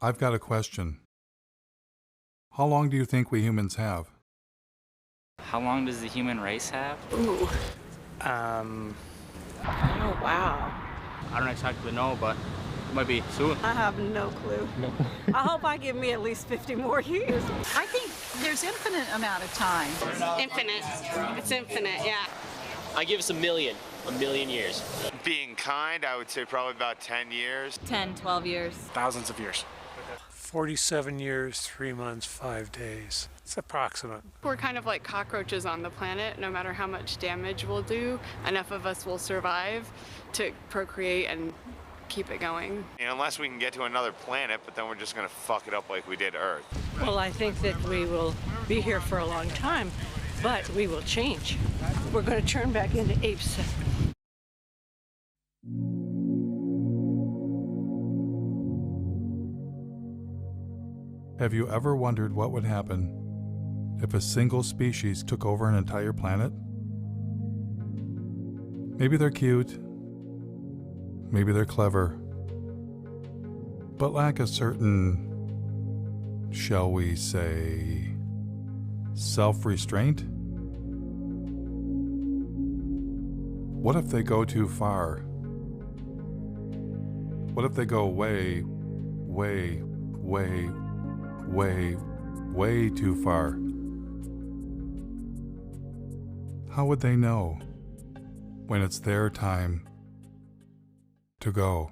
I've got a question. How long do you think we humans have? How long does the human race have? Ooh. Oh, wow. I don't exactly know, but it might be soon. I have no clue. No. I hope I give me at least 50 more years. I think there's infinite amount of time. Infinite. It's infinite, yeah. I give us a million years. Being kind, I would say probably about 10 years. 10, 12 years. Thousands of years. 47 years, 3 months, 5 days. It's approximate. We're kind of like cockroaches on the planet. No matter how much damage we'll do, enough of us will survive to procreate and keep it going. Unless we can get to another planet, but then we're just going to fuck it up like we did Earth. Well, I think that we will be here for a long time, but we will change. We're going to turn back into apes. Have you ever wondered what would happen if a single species took over an entire planet? Maybe they're cute, maybe they're clever, but lack a certain, shall we say, self-restraint? What if they go too far? What if they go way too far? How would they know when it's their time to go?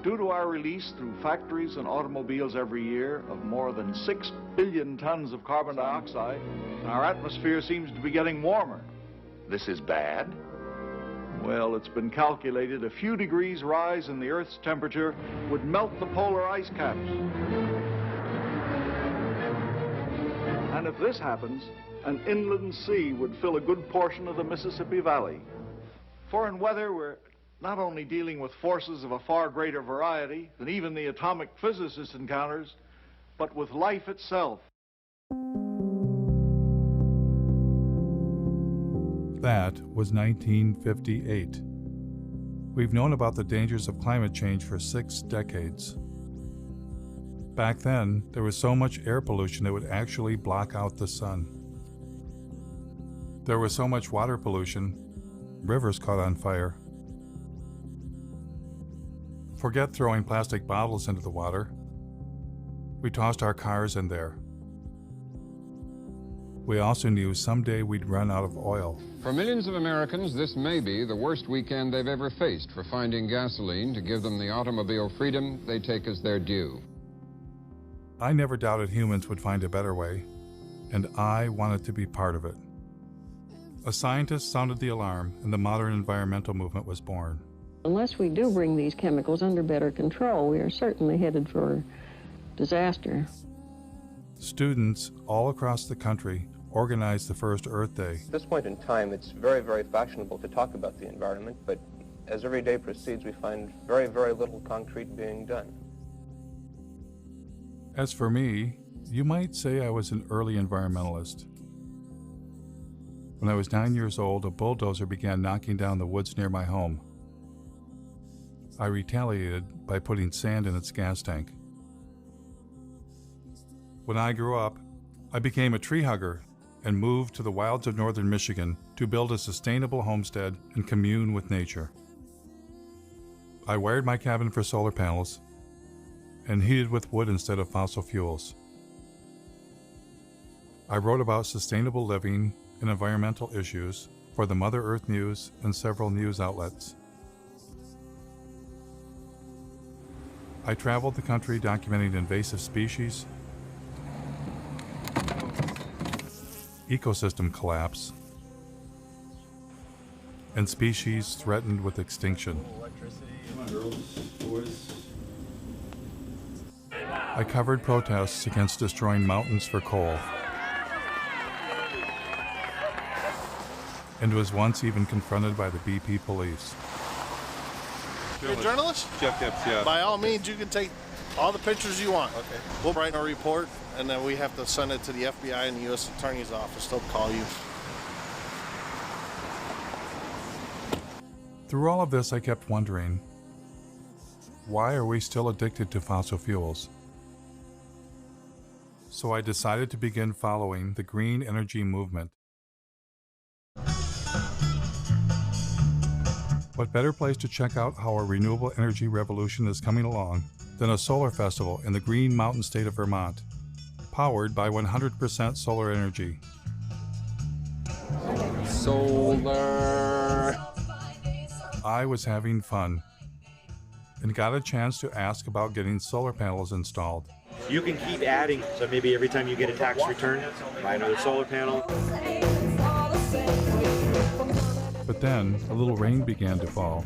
Due to our release through factories and automobiles every year of more than 6 billion tons of carbon dioxide, our atmosphere seems to be getting warmer. This is bad? Well, it's been calculated a few degrees rise in the Earth's temperature would melt the polar ice caps. And if this happens, an inland sea would fill a good portion of the Mississippi Valley. For in weather, we're not only dealing with forces of a far greater variety than even the atomic physicist encounters, but with life itself. That was 1958. We've known about the dangers of climate change for 6 decades. Back then, there was so much air pollution it would actually block out the sun. There was so much water pollution, rivers caught on fire. Forget throwing plastic bottles into the water. We tossed our cars in there. We also knew someday we'd run out of oil. For millions of Americans, this may be the worst weekend they've ever faced for finding gasoline to give them the automobile freedom they take as their due. I never doubted humans would find a better way, and I wanted to be part of it. A scientist sounded the alarm, and the modern environmental movement was born. Unless we do bring these chemicals under better control, we are certainly headed for disaster. Students all across the country organized the first Earth Day. At this point in time, it's very, very fashionable to talk about the environment, but as every day proceeds, we find very, very little concrete being done. As for me, you might say I was an early environmentalist. When I was 9 years old, a bulldozer began knocking down the woods near my home. I retaliated by putting sand in its gas tank. When I grew up, I became a tree hugger and moved to the wilds of northern Michigan to build a sustainable homestead and commune with nature. I wired my cabin for solar panels and heated with wood instead of fossil fuels. I wrote about sustainable living and environmental issues for the Mother Earth News and several news outlets. I traveled the country documenting invasive species, ecosystem collapse, and species threatened with extinction. I covered protests against destroying mountains for coal, and was once even confronted by the BP police. You're a journalist? Jeff Gibbs, yeah. By all means, you can take all the pictures you want. Okay. We'll write a report, and then we have to send it to the FBI and the U.S. Attorney's Office. They'll call you. Through all of this, I kept wondering, why are we still addicted to fossil fuels? So I decided to begin following the green energy movement. What better place to check out how our renewable energy revolution is coming along than a solar festival in the Green Mountain state of Vermont, powered by 100% solar energy. Solar. I was having fun and got a chance to ask about getting solar panels installed. You can keep adding, so maybe every time you get a tax return, buy another solar panel. But then a little rain began to fall.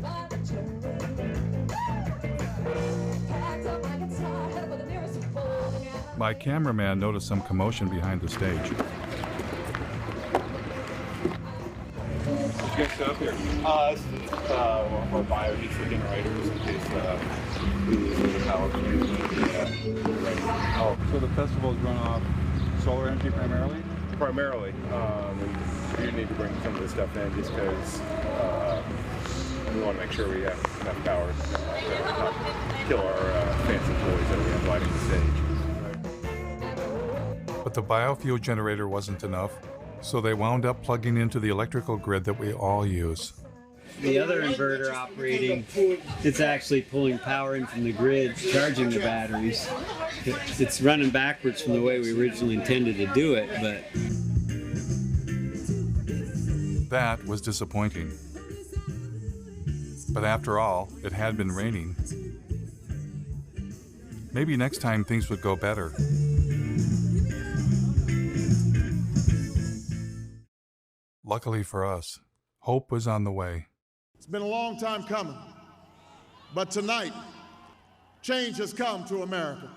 My cameraman noticed some commotion behind the stage. Did you guys set up here? This is our biodiesel generators in case we lose the power from Oh, so the festivals run off solar energy primarily? Primarily. We do need to bring some of this stuff in just because we want to make sure we have enough power to not kill our fancy toys that we have lighting the stage. But the biofuel generator wasn't enough, so they wound up plugging into the electrical grid that we all use. The other inverter operating, it's actually pulling power in from the grid, charging the batteries. It's running backwards from the way we originally intended to do it, but... That was disappointing. But after all, it had been raining. Maybe next time things would go better. Luckily for us, hope was on the way. It's been a long time coming, but tonight, change has come to America.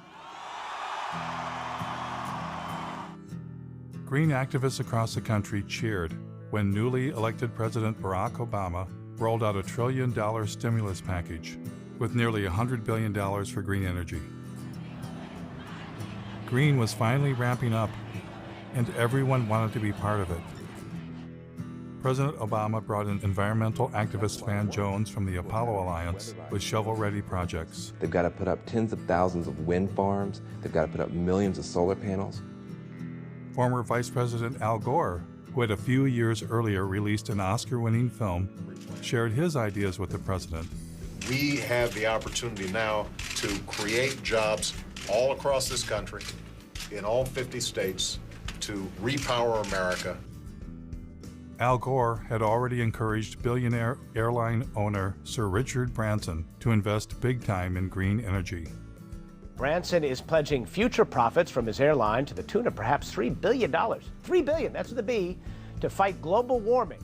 Green activists across the country cheered when newly elected President Barack Obama rolled out $1 trillion stimulus package with nearly $100 billion for green energy. Green was finally ramping up, and everyone wanted to be part of it. President Obama brought in environmental activist Van Jones from the Apollo Alliance with shovel-ready projects. They've got to put up tens of thousands of wind farms. They've got to put up millions of solar panels. Former Vice President Al Gore, who had a few years earlier released an Oscar-winning film, shared his ideas with the president. We have the opportunity now to create jobs all across this country, in all 50 states, to repower America. Al Gore had already encouraged billionaire airline owner Sir Richard Branson to invest big time in green energy. Branson is pledging future profits from his airline to the tune of perhaps $3 billion. $3 billion, that's with a B, to fight global warming.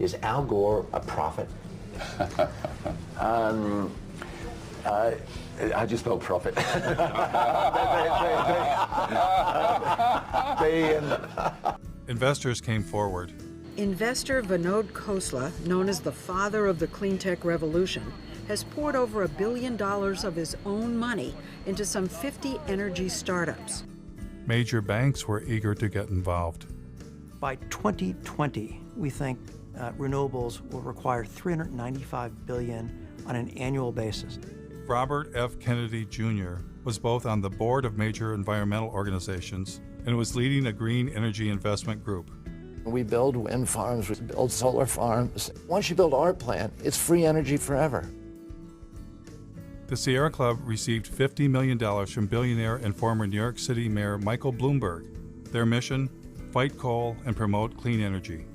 Is Al Gore a prophet? I just spelled profit. Investors came forward. Investor Vinod Khosla, known as the father of the clean tech revolution, has poured over $1 billion of his own money into some 50 energy startups. Major banks were eager to get involved. By 2020, we think renewables will require $395 billion on an annual basis. Robert F. Kennedy Jr. was both on the board of major environmental organizations and was leading a green energy investment group. We build wind farms, we build solar farms. Once you build our plant, it's free energy forever. The Sierra Club received $50 million from billionaire and former New York City Mayor Michael Bloomberg. Their mission, fight coal and promote clean energy.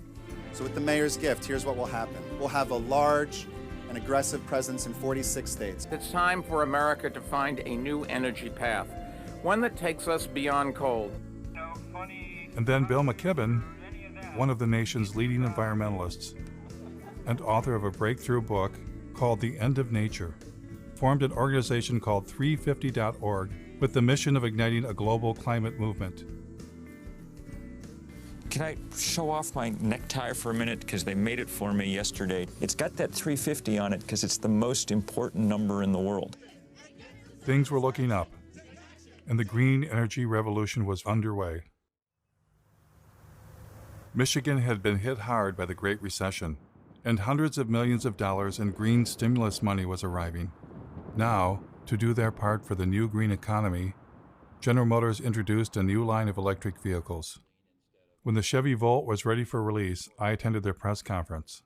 So with the mayor's gift, here's what will happen. We'll have a large and aggressive presence in 46 states. It's time for America to find a new energy path, one that takes us beyond coal. And then Bill McKibben, one of the nation's leading environmentalists and author of a breakthrough book called The End of Nature, formed an organization called 350.org with the mission of igniting a global climate movement. Can I show off my necktie for a minute? Because they made it for me yesterday. It's got that 350 on it because it's the most important number in the world. Things were looking up, and the green energy revolution was underway. Michigan had been hit hard by the Great Recession, and hundreds of millions of dollars in green stimulus money was arriving. Now, to do their part for the new green economy, General Motors introduced a new line of electric vehicles. When the Chevy Volt was ready for release, I attended their press conference.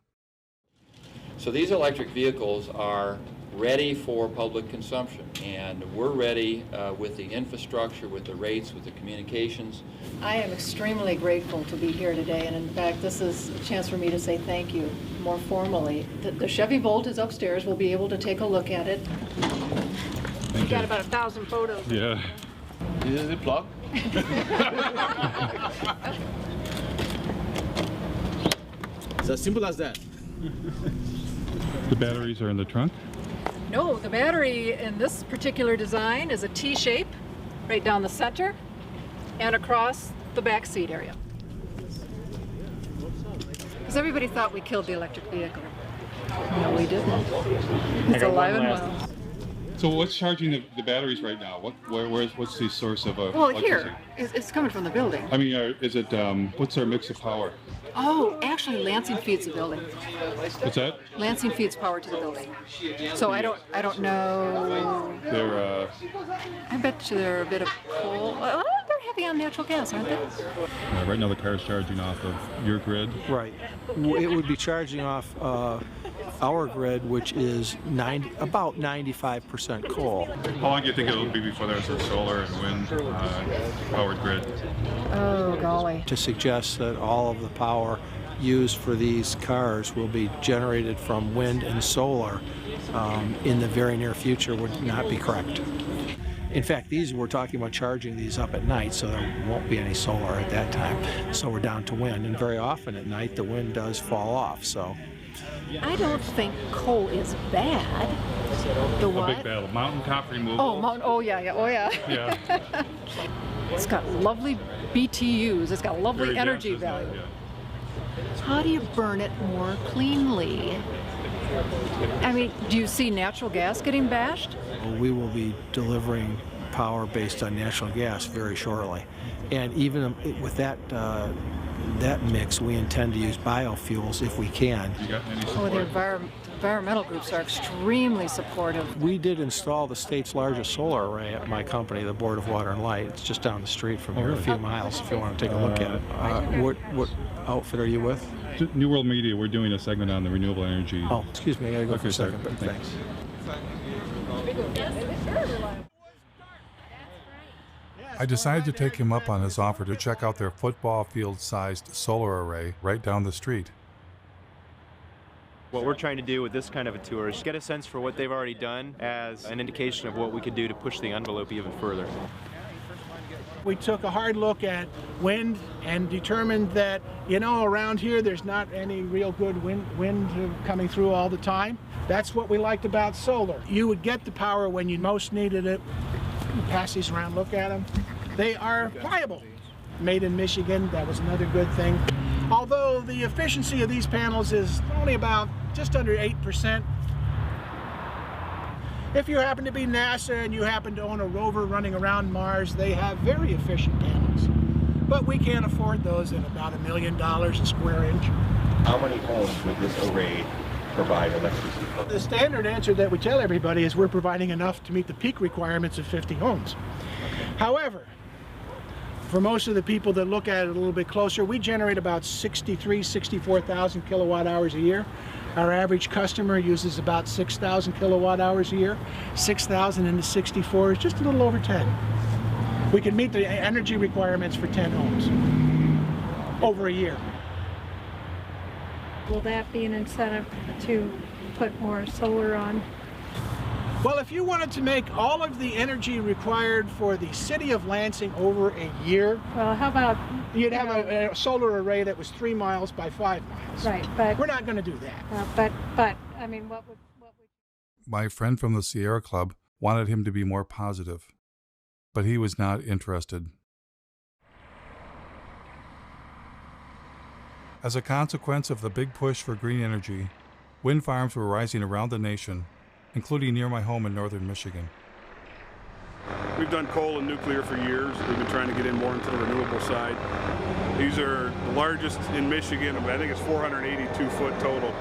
So these electric vehicles are ready for public consumption, and we're ready with the infrastructure, with the rates, with the communications. I am extremely grateful to be here today, and in fact this is a chance for me to say thank you more formally. The Chevy Volt is upstairs. We'll be able to take a look at it. We've got about 1,000 photos. Yeah. Is it plug? It's as simple as that. The batteries are in the trunk? No, the battery in this particular design is a T shape right down the center and across the back seat area. Because everybody thought we killed the electric vehicle. No, we didn't. It's alive and well. So what's charging the batteries right now? What's the source of Well, electricity? here, it's coming from the building. I mean, is it, what's our mix of power? Oh, actually, Lansing feeds the building. What's that? Lansing feeds power to the building. So I don't know. They're, I bet you they're a bit of coal. Well, they're heavy on natural gas, aren't they? right now the car's charging off of your grid? Right. It would be charging off our grid, which is about 95% coal. How long do you think it'll be before there's a solar and wind powered grid? Oh, golly. To suggest that all of the power used for these cars will be generated from wind and solar in the very near future would not be correct. In fact, we're talking about charging these up at night, so there won't be any solar at that time. So we're down to wind, and very often at night the wind does fall off. So I don't think coal is bad. The what? A big battle. Mountain top removal. Oh, yeah. Yeah. It's got lovely BTUs. It's got lovely Very energy dense, value. yeah. How do you burn it more cleanly? I mean, do you see natural gas getting bashed? we will be delivering power based on natural gas very shortly. And even with that that mix, we intend to use biofuels if we can. You got any support? Oh, the environmental groups are extremely supportive. We did install the state's largest solar array at my company, the Board of Water and Light. It's just down the street from here, a few miles, if you want to take a look at it. What outfit are you with? New World Media. We're doing a segment on the renewable energy. Oh, excuse me, I gotta go for a second, but thanks. I decided to take him up on his offer to check out their football field-sized solar array right down the street. What we're trying to do with this kind of a tour is get a sense for what they've already done as an indication of what we could do to push the envelope even further. We took a hard look at wind and determined that, around here there's not any real good wind coming through all the time. That's what we liked about solar. You would get the power when you most needed it. Pass these around, look at them. They are pliable. Made in Michigan, that was another good thing. Although the efficiency of these panels is only about just under 8%. If you happen to be NASA and you happen to own a rover running around Mars, they have very efficient panels. But we can't afford those at about $1 million a square inch. How many homes would this array provide electricity? The standard answer that we tell everybody is we're providing enough to meet the peak requirements of 50 homes. However, for most of the people that look at it a little bit closer, we generate about 64,000 kilowatt hours a year. Our average customer uses about 6,000 kilowatt hours a year. 6,000 into 64 is just a little over 10. We can meet the energy requirements for 10 homes over a year. Will that be an incentive to put more solar on? Well, if you wanted to make all of the energy required for the city of Lansing over a year, well, how about you'd have a solar array that was 3 miles by 5 miles. Right, but we're not going to do that. But I mean, what would? My friend from the Sierra Club wanted him to be more positive, but he was not interested. As a consequence of the big push for green energy, wind farms were rising around the nation, including near my home in northern Michigan. We've done coal and nuclear for years. We've been trying to get in more into the renewable side. These are the largest in Michigan. I think it's 482 foot total.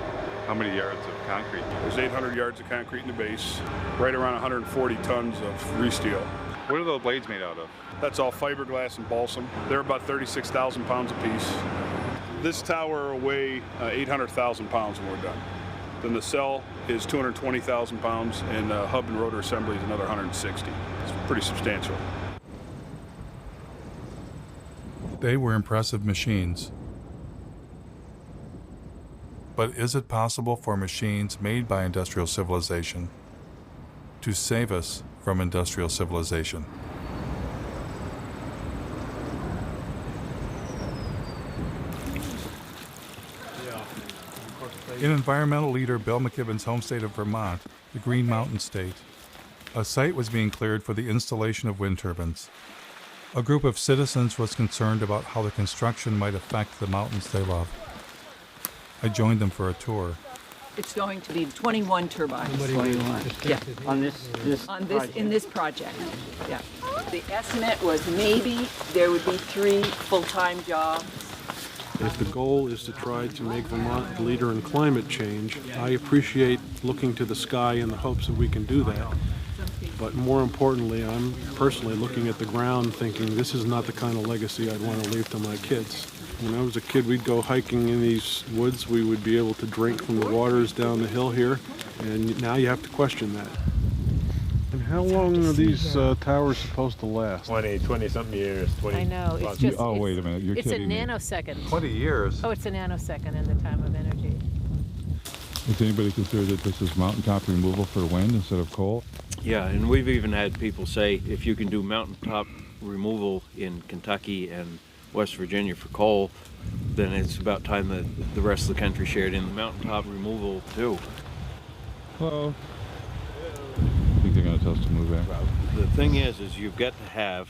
How many yards of concrete? There's 800 yards of concrete in the base, right around 140 tons of re-steel. What are the blades made out of? That's all fiberglass and balsam. They're about 36,000 pounds apiece. This tower will weigh 800,000 pounds when we're done. Then the cell is 220,000 pounds, and the hub and rotor assembly is another 160. It's pretty substantial. They were impressive machines. But is it possible for machines made by industrial civilization to save us from industrial civilization? In environmental leader Bill McKibben's home state of Vermont, the Green Mountain State, a site was being cleared for the installation of wind turbines. A group of citizens was concerned about how the construction might affect the mountains they love. I joined them for a tour. It's going to be 21 turbines. 21. Yeah. On this in this project. Yeah. The estimate was maybe there would be 3 full-time jobs. If the goal is to try to make Vermont the leader in climate change, I appreciate looking to the sky in the hopes that we can do that. But more importantly, I'm personally looking at the ground thinking this is not the kind of legacy I'd want to leave to my kids. When I was a kid, we'd go hiking in these woods. We would be able to drink from the waters down the hill here, and now you have to question that. And how long are these towers supposed to last? 20-something years. 20. I know. It's just. Oh, wait a minute. You're kidding me. It's a nanosecond. 20 years? Oh, it's a nanosecond in the time of energy. Does anybody consider that this is mountaintop removal for wind instead of coal? Yeah, and we've even had people say if you can do mountaintop removal in Kentucky and West Virginia for coal, then it's about time that the rest of the country shared in the mountaintop removal too. Hello. I think they're going to tell us to move back. The thing is you've got to have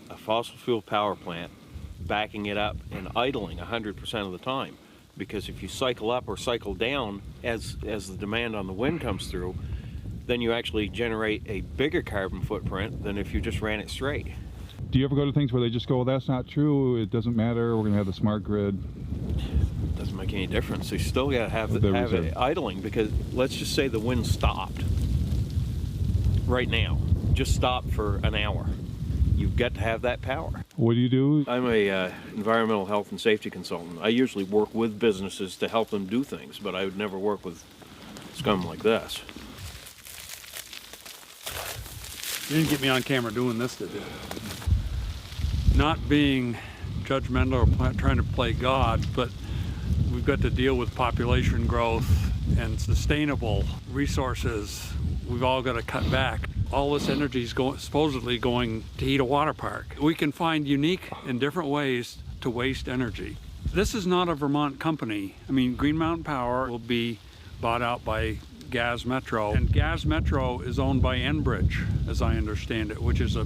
a fossil fuel power plant backing it up and idling 100% of the time. Because if you cycle up or cycle down as the demand on the wind comes through, then you actually generate a bigger carbon footprint than if you just ran it straight. Do you ever go to things where they just go, well, that's not true, it doesn't matter, we're going to have the smart grid? It doesn't make any difference. You still got to have it idling, because let's just say the wind stopped right now. Just stopped for an hour. You've got to have that power. What do you do? I'm a environmental health and safety consultant. I usually work with businesses to help them do things, but I would never work with scum like this. You didn't get me on camera doing this today. Not being judgmental or trying to play God, but we've got to deal with population growth and sustainable resources. We've all got to cut back. All this energy is supposedly going to heat a water park. We can find unique and different ways to waste energy. This is not a Vermont company. I mean, Green Mountain Power will be bought out by Gas Metro, and Gas Metro is owned by Enbridge, as I understand it, which is a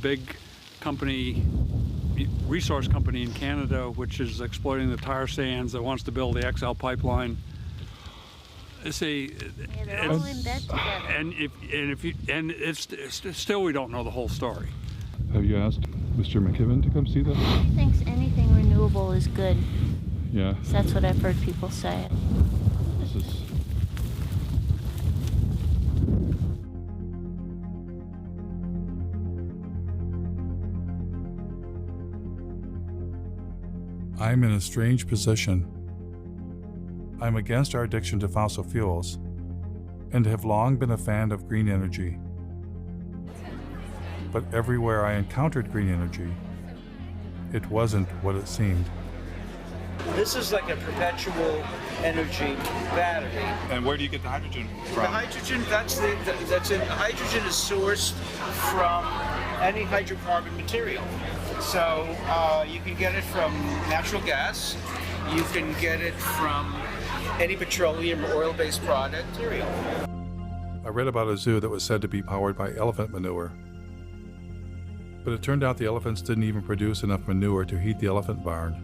big company resource company in Canada which is exploiting the tar sands that wants to build the XL pipeline. See, they're all in bed together. It's still we don't know the whole story. Have you asked Mr. McKibben to come see that? He thinks anything renewable is good. Yeah. So that's what I've heard people say. This is... I'm in a strange position. I'm against our addiction to fossil fuels and have long been a fan of green energy. But everywhere I encountered green energy, it wasn't what it seemed. This is like a perpetual energy battery. And where do you get the hydrogen from? The hydrogen, hydrogen is sourced from any hydrocarbon material. So you can get it from natural gas, you can get it from any petroleum or oil-based product material. I read about a zoo that was said to be powered by elephant manure. But it turned out the elephants didn't even produce enough manure to heat the elephant barn.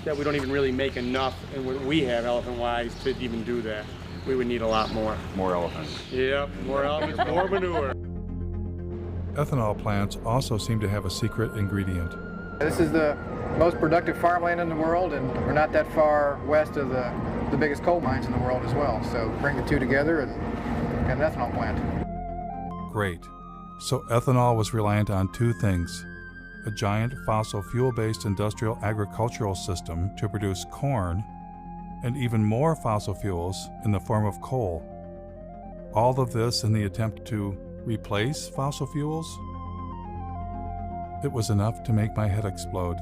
That we don't even really make enough, and what we have elephant-wise, to even do that. We would need a lot more. More elephants. Yep, more elephants, more manure. Ethanol plants also seem to have a secret ingredient. This is the most productive farmland in the world, and we're not that far west of the biggest coal mines in the world as well. So bring the two together and get an ethanol plant. Great. So ethanol was reliant on two things: a giant fossil fuel-based industrial agricultural system to produce corn, and even more fossil fuels in the form of coal. All of this in the attempt to replace fossil fuels? It was enough to make my head explode.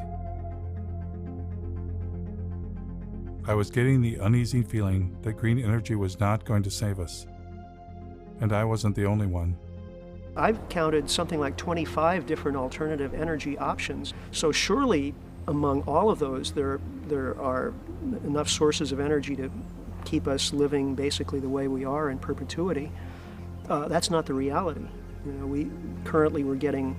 I was getting the uneasy feeling that green energy was not going to save us. And I wasn't the only one. I've counted something like 25 different alternative energy options. So surely among all of those, there are enough sources of energy to keep us living basically the way we are in perpetuity. That's not the reality. You know, we're getting,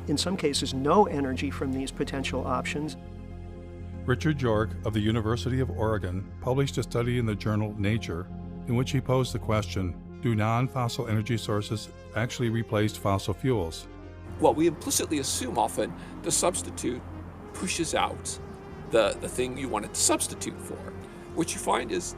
in some cases, no energy from these potential options. Richard York of the University of Oregon published a study in the journal Nature in which he posed the question, do non-fossil energy sources actually replace fossil fuels? Well, we implicitly assume often the substitute pushes out the thing you want it to substitute for. What you find is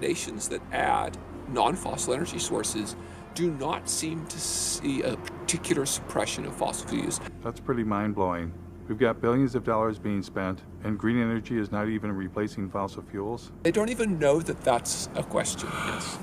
nations that add non-fossil energy sources do not seem to see a particular suppression of fossil fuels. That's pretty mind-blowing. We've got billions of dollars being spent, and green energy is not even replacing fossil fuels? They don't even know that that's a question, yes.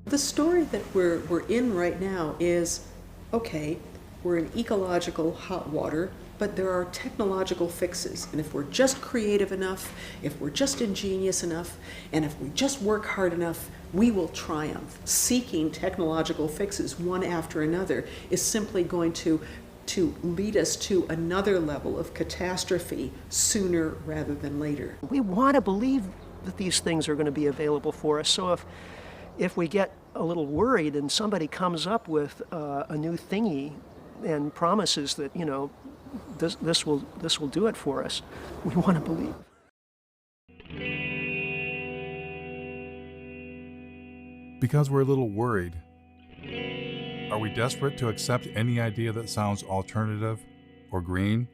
The story that we're in right now is, okay, we're in ecological hot water, but there are technological fixes. And if we're just creative enough, if we're just ingenious enough, and if we just work hard enough, we will triumph. Seeking technological fixes one after another is simply going to lead us to another level of catastrophe sooner rather than later. We want to believe that these things are going to be available for us. So if we get a little worried and somebody comes up with a new thingy and promises that, you know, this will do it for us, we want to believe. Because we're a little worried. Are we desperate to accept any idea that sounds alternative or green?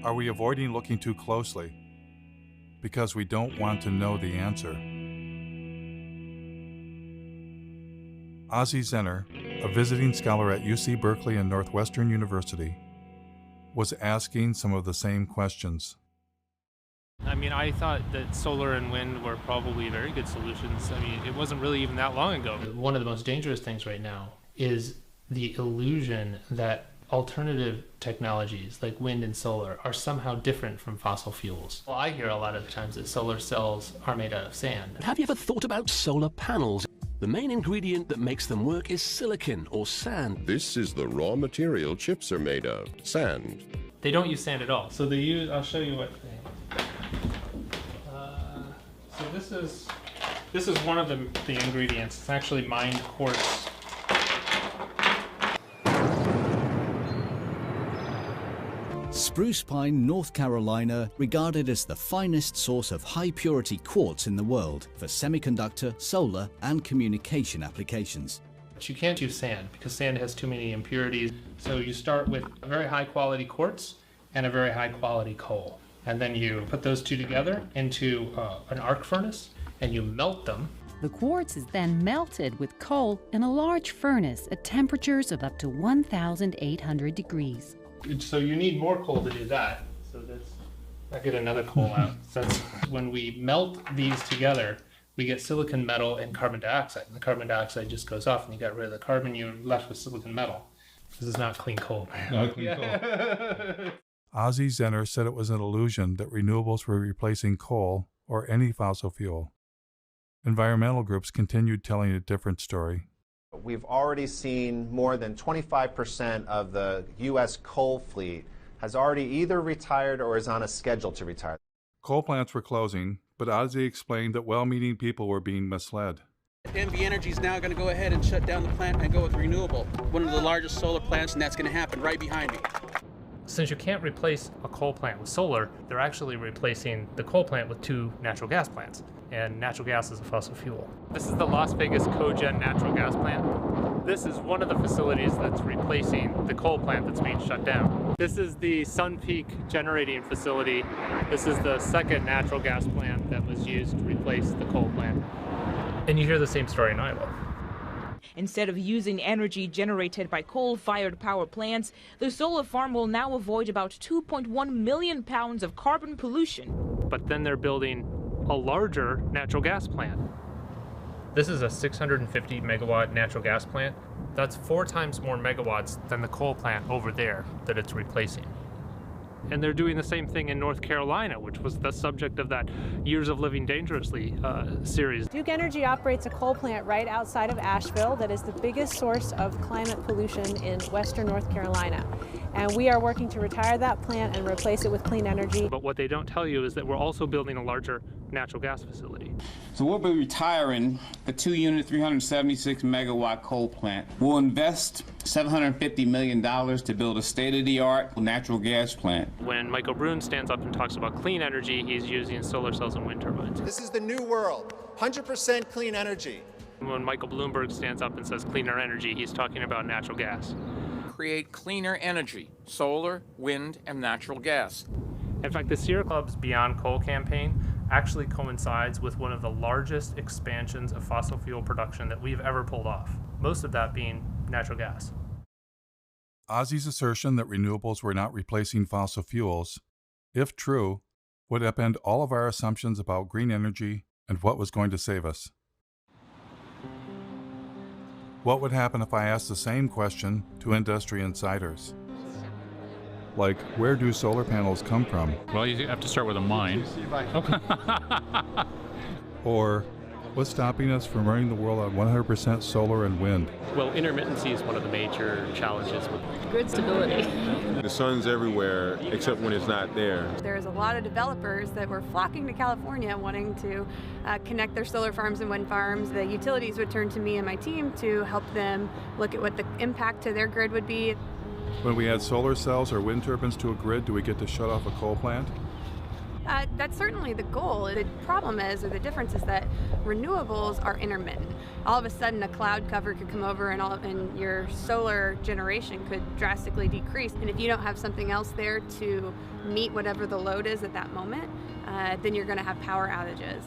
Are we avoiding looking too closely because we don't want to know the answer? Ozzie Zenner, a visiting scholar at UC Berkeley and Northwestern University, was asking some of the same questions. I mean, I thought that solar and wind were probably very good solutions. I mean, it wasn't really even that long ago. One of the most dangerous things right now is the illusion that alternative technologies like wind and solar are somehow different from fossil fuels. Well, I hear a lot of the times that solar cells are made out of sand. Have you ever thought about solar panels? The main ingredient that makes them work is silicon or sand. This is the raw material chips are made of, sand. They don't use sand at all. So they use, I'll show you what they... So this is one of the ingredients. It's actually mined quartz. Spruce Pine, North Carolina, regarded as the finest source of high-purity quartz in the world for semiconductor, solar, and communication applications. But you can't use sand because sand has too many impurities. So you start with a very high-quality quartz and a very high-quality coal. And then you put those two together into an arc furnace and you melt them. The quartz is then melted with coal in a large furnace at temperatures of up to 1,800 degrees. So you need more coal to do that. So I'll get another coal out. So when we melt these together, we get silicon metal and carbon dioxide. And the carbon dioxide just goes off and you got rid of the carbon, you're left with silicon metal. This is not clean coal. Not clean coal. Ozzie Zenner said it was an illusion that renewables were replacing coal or any fossil fuel. Environmental groups continued telling a different story. We've already seen more than 25% of the U.S. coal fleet has already either retired or is on a schedule to retire. Coal plants were closing, but Ozzie explained that well-meaning people were being misled. NV Energy is now going to go ahead and shut down the plant and go with renewable. One of the largest solar plants, and that's going to happen right behind me. Since you can't replace a coal plant with solar, they're actually replacing the coal plant with 2 natural gas plants. And natural gas is a fossil fuel. This is the Las Vegas cogen natural gas plant. This is one of the facilities that's replacing the coal plant that's being shut down. This is the Sun Peak generating facility. This is the second natural gas plant that was used to replace the coal plant. And you hear the same story in Iowa. Instead of using energy generated by coal-fired power plants, the solar farm will now avoid about 2.1 million pounds of carbon pollution. But then they're building a larger natural gas plant. This is a 650 megawatt natural gas plant. That's 4 times more megawatts than the coal plant over there that it's replacing. And they're doing the same thing in North Carolina, which was the subject of that Years of Living Dangerously series. Duke Energy operates a coal plant right outside of Asheville that is the biggest source of climate pollution in western North Carolina. And we are working to retire that plant and replace it with clean energy. But what they don't tell you is that we're also building a larger natural gas facility. So we'll be retiring the 2-unit, 376 megawatt coal plant. We'll invest $750 million to build a state-of-the-art natural gas plant. When Michael Brune stands up and talks about clean energy, he's using solar cells and wind turbines. This is the new world, 100% clean energy. When Michael Bloomberg stands up and says cleaner energy, he's talking about natural gas. Create cleaner energy, solar, wind, and natural gas. In fact, the Sierra Club's Beyond Coal campaign actually coincides with one of the largest expansions of fossil fuel production that we've ever pulled off, most of that being natural gas. Ozzie's assertion that renewables were not replacing fossil fuels, if true, would upend all of our assumptions about green energy and what was going to save us. What would happen if I asked the same question to industry insiders? Like, where do solar panels come from? Well, you have to start with a mine. Or, what's stopping us from running the world on 100% solar and wind? Well, intermittency is one of the major challenges. Grid stability. The sun's everywhere except when it's not there. There's a lot of developers that were flocking to California wanting to connect their solar farms and wind farms. The utilities would turn to me and my team to help them look at what the impact to their grid would be. When we add solar cells or wind turbines to a grid, do we get to shut off a coal plant? That's certainly the goal. The problem is, or the difference is that renewables are intermittent. All of a sudden a cloud cover could come over and your solar generation could drastically decrease. And if you don't have something else there to meet whatever the load is at that moment, then you're going to have power outages.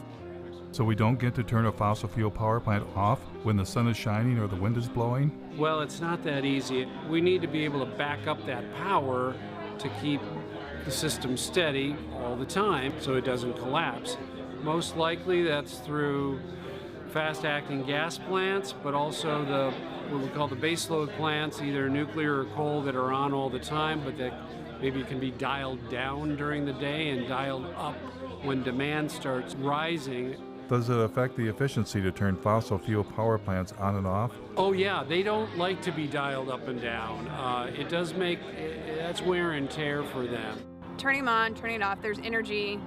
So we don't get to turn a fossil fuel power plant off when the sun is shining or the wind is blowing? Well, it's not that easy. We need to be able to back up that power to keep the system steady all the time so it doesn't collapse. Most likely that's through fast-acting gas plants, but also what we call the baseload plants, either nuclear or coal, that are on all the time, but that maybe can be dialed down during the day and dialed up when demand starts rising. Does it affect the efficiency to turn fossil fuel power plants on and off? Oh yeah, they don't like to be dialed up and down. It does make, that's wear and tear for them. Turning them on, turning it off, there's energy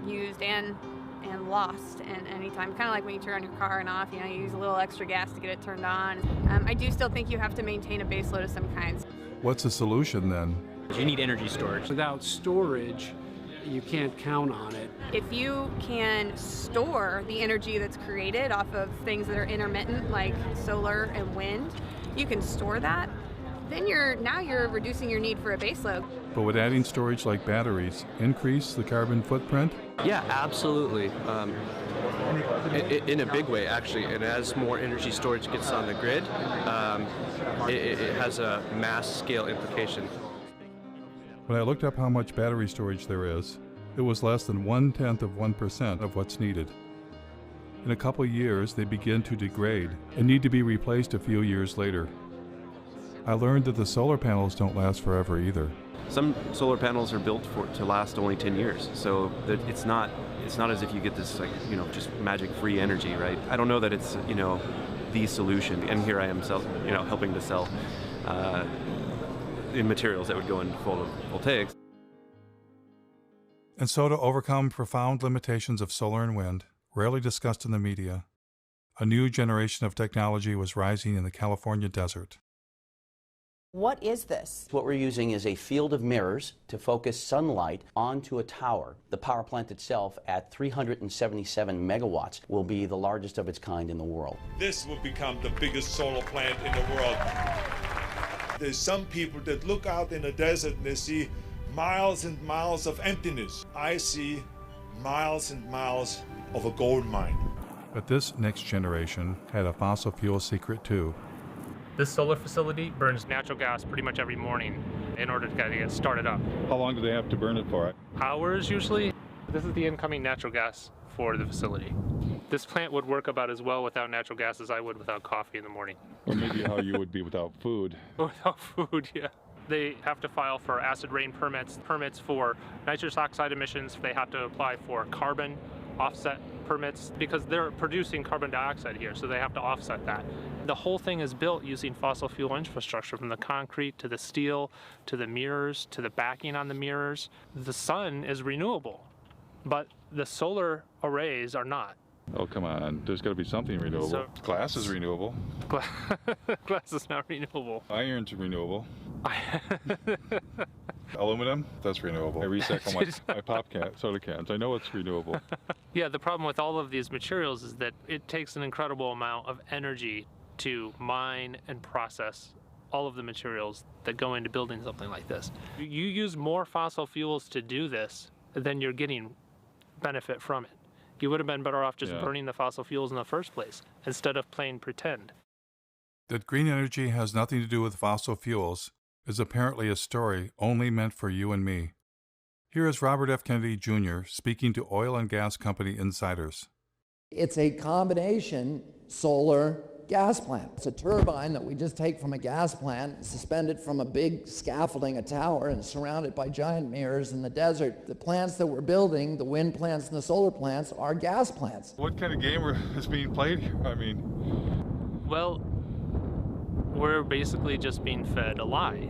used and lost at any time. Kind of like when you turn on your car and off, you use a little extra gas to get it turned on. I do still think you have to maintain a base load of some kinds. What's the solution then? You need energy storage. Without storage, you can't count on it. If you can store the energy that's created off of things that are intermittent, like solar and wind, you can store that, then you're reducing your need for a baseload. But would adding storage like batteries increase the carbon footprint? Yeah, absolutely. In a big way, actually. And as more energy storage gets on the grid, it has a mass scale implication. When I looked up how much battery storage there is, it was less than 0.1% of what's needed. In a couple years, they begin to degrade and need to be replaced a few years later. I learned that the solar panels don't last forever either. Some solar panels are built to last only 10 years, so that it's not as if you get this just magic-free energy, right? I don't know that it's the solution, and here I am helping to sell in materials that would go in photovoltaics. And so to overcome profound limitations of solar and wind, rarely discussed in the media, a new generation of technology was rising in the California desert. What is this? What we're using is a field of mirrors to focus sunlight onto a tower. The power plant itself, at 377 megawatts, will be the largest of its kind in the world. This will become the biggest solar plant in the world. There's some people that look out in the desert and they see miles and miles of emptiness. I see miles and miles of a gold mine. But this next generation had a fossil fuel secret too. This solar facility burns natural gas pretty much every morning in order to get started up. How long do they have to burn it for? Hours usually. This is the incoming natural gas for the facility. This plant would work about as well without natural gas as I would without coffee in the morning. Or maybe how you would be without food. Without food, yeah. They have to file for acid rain permits for nitrous oxide emissions. They have to apply for carbon offset permits because they're producing carbon dioxide here, so they have to offset that. The whole thing is built using fossil fuel infrastructure, from the concrete to the steel to the mirrors to the backing on the mirrors. The sun is renewable, but the solar arrays are not. Oh, come on. There's got to be something renewable. So, glass is renewable. Glass is not renewable. Iron's renewable. Aluminum, that's renewable. I recycle my pop soda cans. I know it's renewable. Yeah, the problem with all of these materials is that it takes an incredible amount of energy to mine and process all of the materials that go into building something like this. You use more fossil fuels to do this than you're getting benefit from it. You would have been better off just burning the fossil fuels in the first place instead of playing pretend. That green energy has nothing to do with fossil fuels is apparently a story only meant for you and me. Here is Robert F. Kennedy Jr. speaking to oil and gas company insiders. It's a combination solar gas plant. It's a turbine that we just take from a gas plant, suspended from a big scaffolding, a tower, and surrounded by giant mirrors in the desert. The plants that we're building, the wind plants and the solar plants, are gas plants. What kind of game is being played here? Well, we're basically just being fed a lie.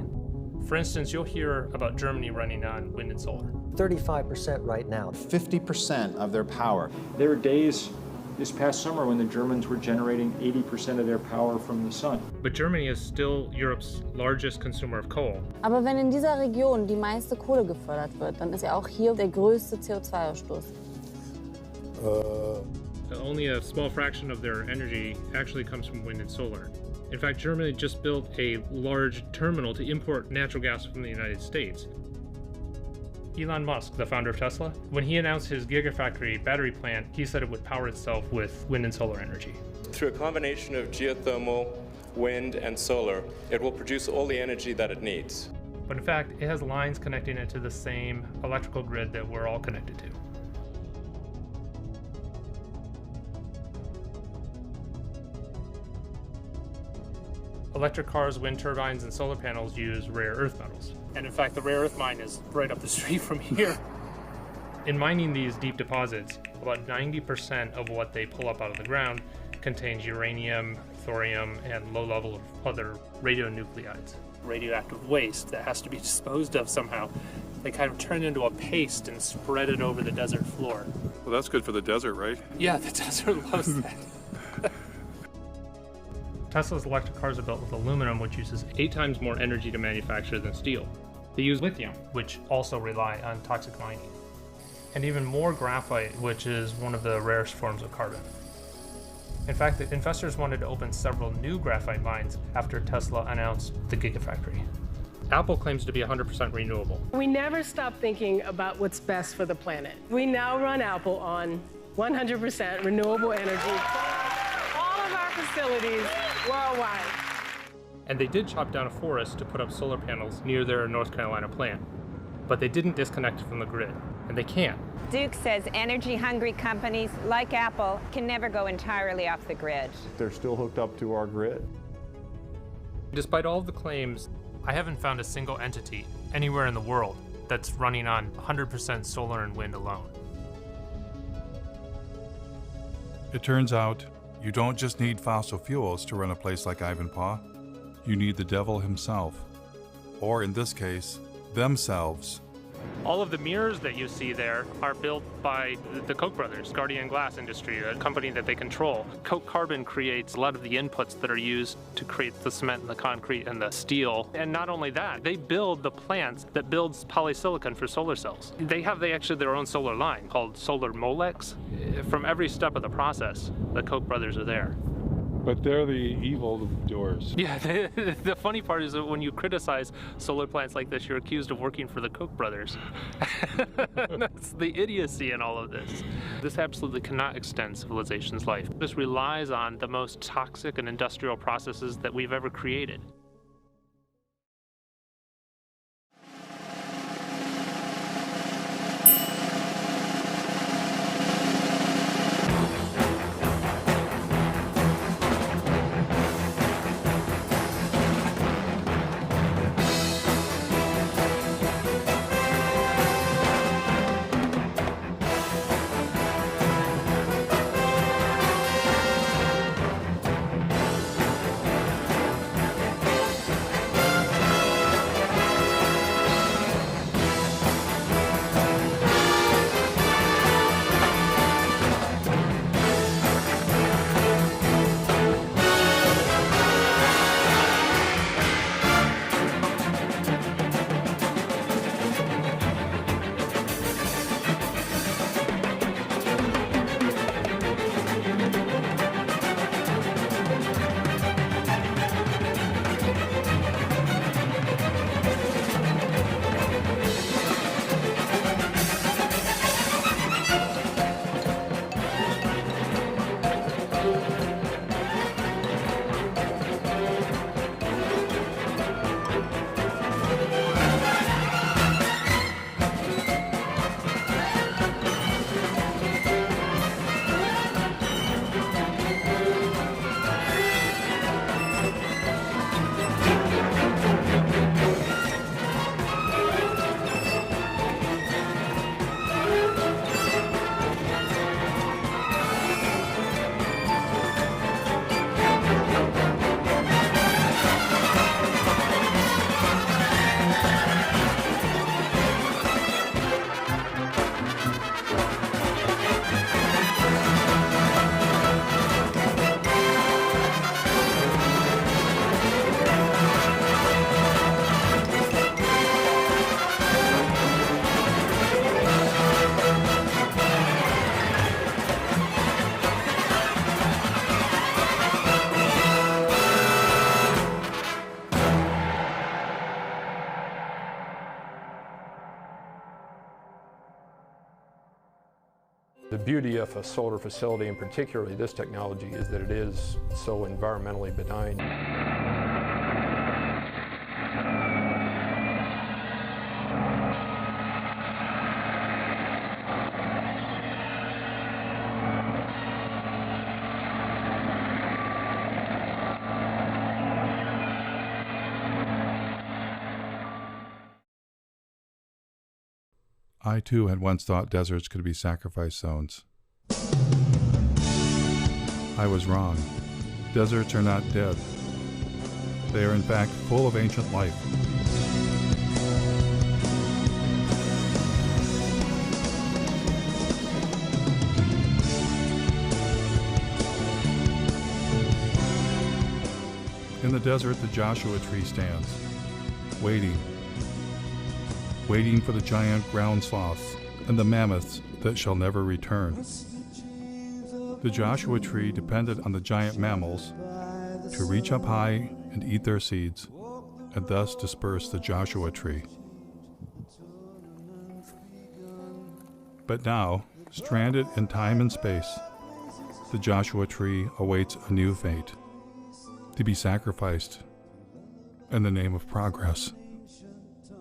For instance, you'll hear about Germany running on wind and solar. 35% right now. 50% of their power. There were days this past summer when the Germans were generating 80% of their power from the sun. But Germany is still Europe's largest consumer of coal. Aber wenn in dieser Region die meiste Kohle gefördert wird, dann ist ja auch hier der größte CO2-Ausstoß. Only a small fraction of their energy actually comes from wind and solar. In fact, Germany just built a large terminal to import natural gas from the United States. Elon Musk, the founder of Tesla, when he announced his Gigafactory battery plant, he said it would power itself with wind and solar energy. Through a combination of geothermal, wind, and solar, it will produce all the energy that it needs. But in fact, it has lines connecting it to the same electrical grid that we're all connected to. Electric cars, wind turbines, and solar panels use rare earth metals. And in fact, the rare earth mine is right up the street from here. In mining these deep deposits, about 90% of what they pull up out of the ground contains uranium, thorium, and low level of other radionuclides. Radioactive waste that has to be disposed of somehow. They kind of turn into a paste and spread it over the desert floor. Well, that's good for the desert, right? Yeah, the desert loves that. Tesla's electric cars are built with aluminum, which uses 8 times more energy to manufacture than steel. They use lithium, which also rely on toxic mining. And even more graphite, which is one of the rarest forms of carbon. In fact, the investors wanted to open several new graphite mines after Tesla announced the Gigafactory. Apple claims to be 100% renewable. We never stop thinking about what's best for the planet. We now run Apple on 100% renewable energy. All of our facilities worldwide. And they did chop down a forest to put up solar panels near their North Carolina plant. But they didn't disconnect from the grid, and they can't. Duke says energy-hungry companies like Apple can never go entirely off the grid. They're still hooked up to our grid. Despite all of the claims, I haven't found a single entity anywhere in the world that's running on 100% solar and wind alone. It turns out, you don't just need fossil fuels to run a place like Ivanpah. You need the devil himself. Or in this case, themselves. All of the mirrors that you see there are built by the Koch brothers, Guardian Glass Industry, a company that they control. Koch Carbon creates a lot of the inputs that are used to create the cement and the concrete and the steel. And not only that, they build the plants that builds polysilicon for solar cells. They have actually their own solar line called Solar Molex. From every step of the process, the Koch brothers are there. But they're the evil doers. Yeah, the funny part is that when you criticize solar plants like this, you're accused of working for the Koch brothers. That's the idiocy in all of this. This absolutely cannot extend civilization's life. This relies on the most toxic and industrial processes that we've ever created. The beauty of a solar facility, and particularly this technology, is that it is so environmentally benign. I too had once thought deserts could be sacrifice zones. I was wrong. Deserts are not dead. They are in fact full of ancient life. In the desert, the Joshua tree stands, waiting, waiting for the giant ground sloths and the mammoths that shall never return. The Joshua tree depended on the giant mammals to reach up high and eat their seeds, and thus disperse the Joshua tree. But now, stranded in time and space, the Joshua tree awaits a new fate, to be sacrificed in the name of progress.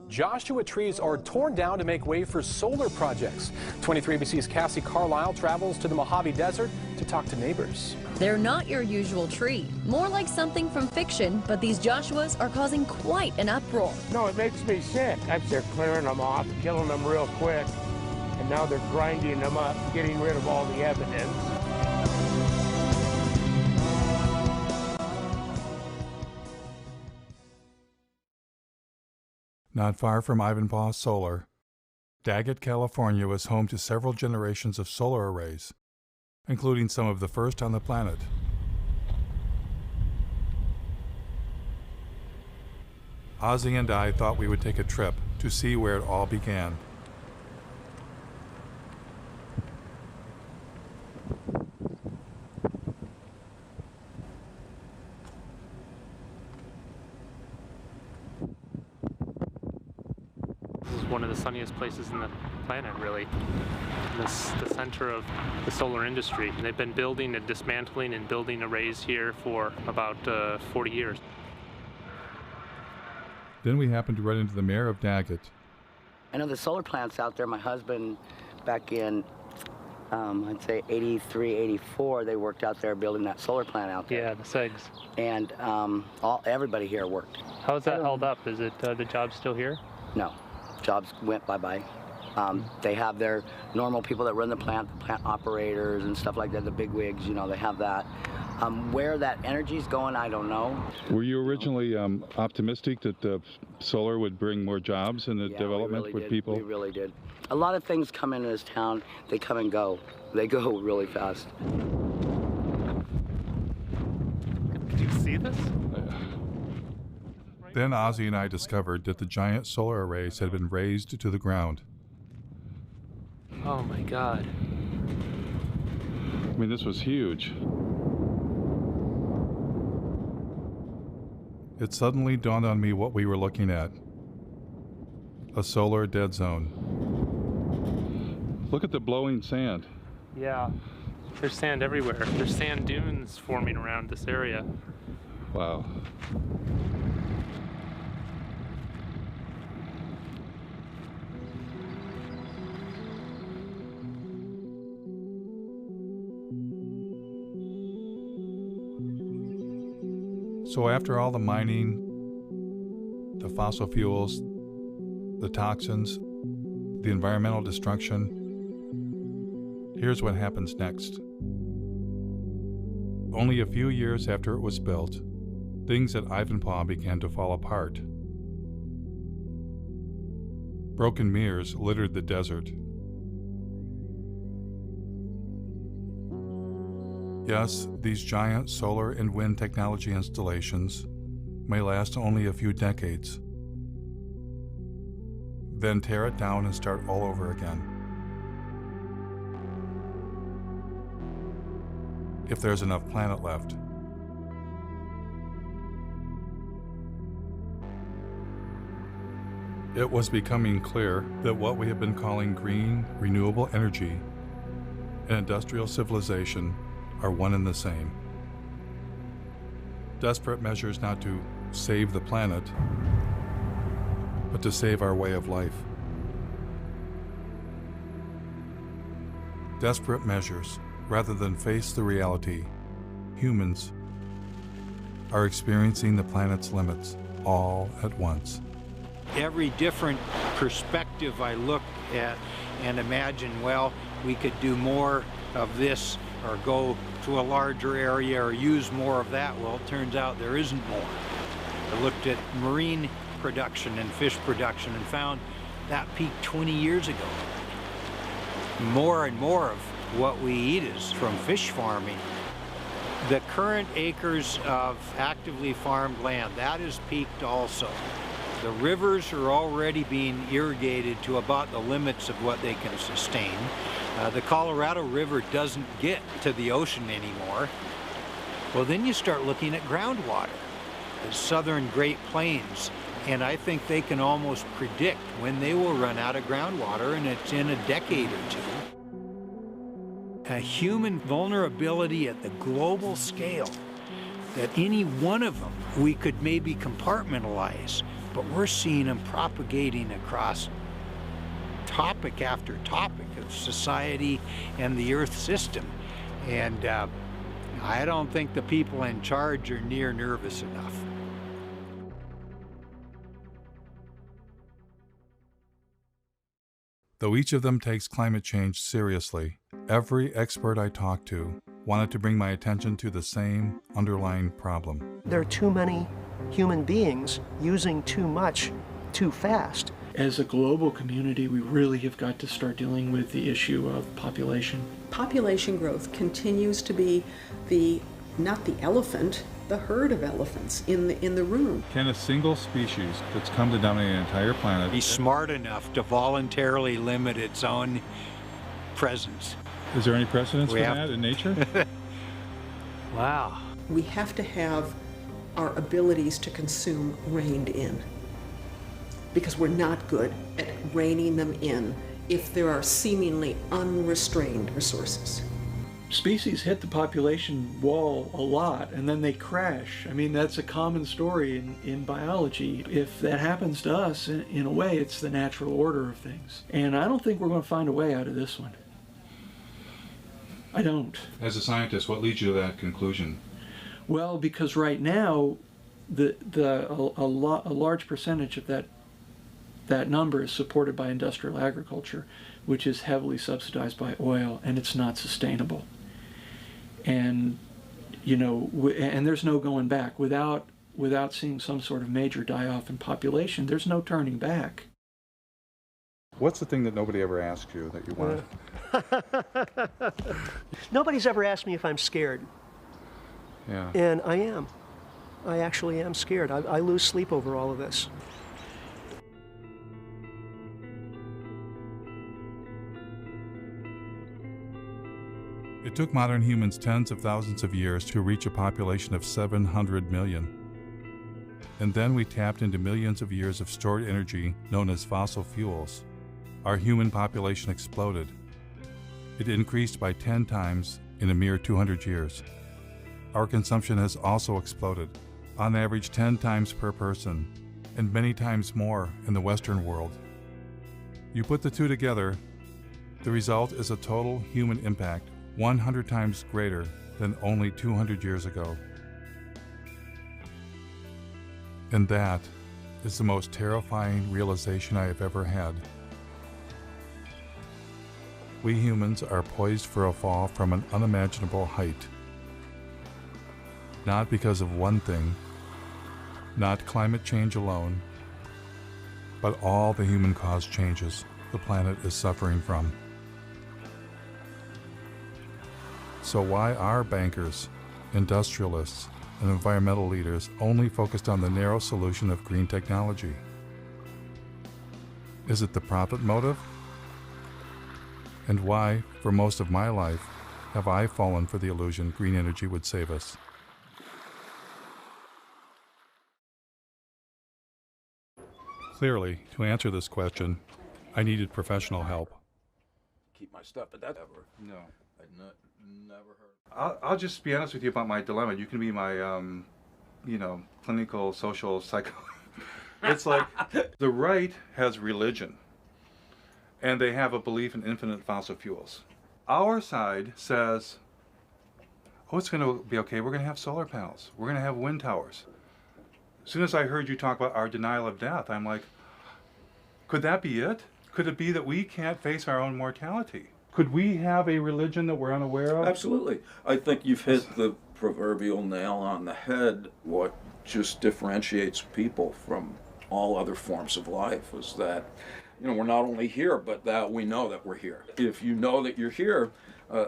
Joshua trees are torn down to make way for solar projects. 23ABC's Cassie Carlisle travels to the Mojave Desert to talk to neighbors. They're not your usual tree, more like something from fiction, but these Joshuas are causing quite an uproar. No, it makes me sick. They're clearing them off, killing them real quick, and now they're grinding them up, getting rid of all the evidence. Not far from Ivanpah Solar, Daggett, California was home to several generations of solar arrays, including some of the first on the planet. Ozzy and I thought we would take a trip to see where it all began. One of the sunniest places in the planet, really. The center of the solar industry. And they've been building and dismantling and building arrays here for about 40 years. Then we happened to run into the mayor of Daggett. I know the solar plants out there. My husband, back in, I'd say 83, 84, they worked out there building that solar plant out there. Yeah, the SEGs. And everybody here worked. How's that held up? Is it the job still here? No. Jobs went bye-bye. They have their normal people that run the plant operators and stuff like that, the big wigs, you know, they have that. Where that energy's going, I don't know. Were you originally optimistic that the solar would bring more jobs in the development with people? We really did. A lot of things come into this town, they come and go. They go really fast. Did you see this? Then Ozzy and I discovered that the giant solar arrays had been razed to the ground. Oh my God. I mean, this was huge. It suddenly dawned on me what we were looking at. A solar dead zone. Look at the blowing sand. Yeah, there's sand everywhere. There's sand dunes forming around this area. Wow. So after all the mining, the fossil fuels, the toxins, the environmental destruction, here's what happens next. Only a few years after it was built, things at Ivanpah began to fall apart. Broken mirrors littered the desert. Yes, these giant solar and wind technology installations may last only a few decades, then tear it down and start all over again. If there's enough planet left. It was becoming clear that what we have been calling green, renewable energy and industrial civilization are one and the same. Desperate measures not to save the planet, but to save our way of life. Desperate measures, rather than face the reality, humans are experiencing the planet's limits all at once. Every different perspective I look at and imagine, well, we could do more of this or go to a larger area or use more of that. Well, it turns out there isn't more. I looked at marine production and fish production and found that peaked 20 years ago. More and more of what we eat is from fish farming. The current acres of actively farmed land, that is peaked also. The rivers are already being irrigated to about the limits of what they can sustain. The Colorado River doesn't get to the ocean anymore. Well, then you start looking at groundwater, the southern Great Plains, and I think they can almost predict when they will run out of groundwater, and it's in a decade or two. A human vulnerability at the global scale, that any one of them we could maybe compartmentalize, but we're seeing them propagating across topic after topic of society and the Earth system. And I don't think the people in charge are near nervous enough. Though each of them takes climate change seriously, every expert I talked to wanted to bring my attention to the same underlying problem. There are too many human beings using too much too fast. As a global community, we really have got to start dealing with the issue of population. Population growth continues to be not the elephant, the herd of elephants in the room. Can a single species that's come to dominate an entire planet be smart enough to voluntarily limit its own presence? Is there any precedence for that in nature? Wow. We have to have our abilities to consume reined in, because we're not good at reining them in if there are seemingly unrestrained resources. Species hit the population wall a lot and then they crash. I mean, that's a common story in biology. If that happens to us, in a way, it's the natural order of things. And I don't think we're going to find a way out of this one. I don't. As a scientist, what leads you to that conclusion? Well, because right now, a large percentage of that number is supported by industrial agriculture, which is heavily subsidized by oil, and it's not sustainable. And, you know, and there's no going back. Without seeing some sort of major die-off in population, there's no turning back. What's the thing that nobody ever asked you that you wanted? Nobody's ever asked me if I'm scared. Yeah. And I am. I actually am scared. I lose sleep over all of this. It took modern humans tens of thousands of years to reach a population of 700 million. And then we tapped into millions of years of stored energy known as fossil fuels. Our human population exploded. It increased by 10 times in a mere 200 years. Our consumption has also exploded, on average 10 times per person, and many times more in the Western world. You put the two together, the result is a total human impact 100 times greater than only 200 years ago. And that is the most terrifying realization I have ever had. We humans are poised for a fall from an unimaginable height. Not because of one thing, not climate change alone, but all the human-caused changes the planet is suffering from. So why are bankers, industrialists, and environmental leaders only focused on the narrow solution of green technology? Is it the profit motive? And why, for most of my life, have I fallen for the illusion green energy would save us? Clearly, to answer this question, I needed professional help. Keep my stuff, but that ever. No. I'd never heard. I'll just be honest with you about my dilemma. You can be my, clinical, social, psycho. It's like the right has religion, and they have a belief in infinite fossil fuels. Our side says, oh, it's going to be okay. We're going to have solar panels. We're going to have wind towers. As soon as I heard you talk about our denial of death, I'm like, could that be it? Could it be that we can't face our own mortality? Could we have a religion that we're unaware of? Absolutely. I think you've hit the proverbial nail on the head. What just differentiates people from all other forms of life is that, we're not only here, but that we know that we're here. If you know that you're here,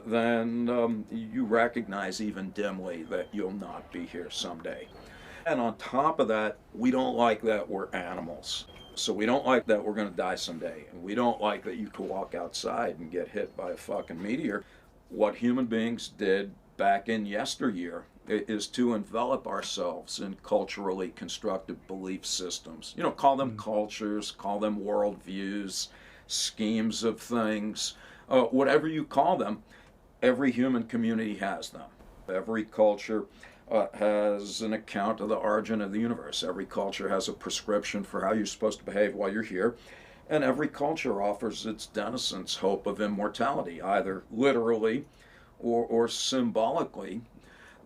then you recognize even dimly that you'll not be here someday. And on top of that, we don't like that we're animals. So we don't like that we're going to die someday. And we don't like that you could walk outside and get hit by a fucking meteor. What human beings did back in yesteryear is to envelop ourselves in culturally constructed belief systems. You know, call them cultures, call them worldviews, schemes of things, whatever you call them. Every human community has them. Every culture has an account of the origin of the universe. Every culture has a prescription for how you're supposed to behave while you're here. And every culture offers its denizens hope of immortality, either literally or symbolically.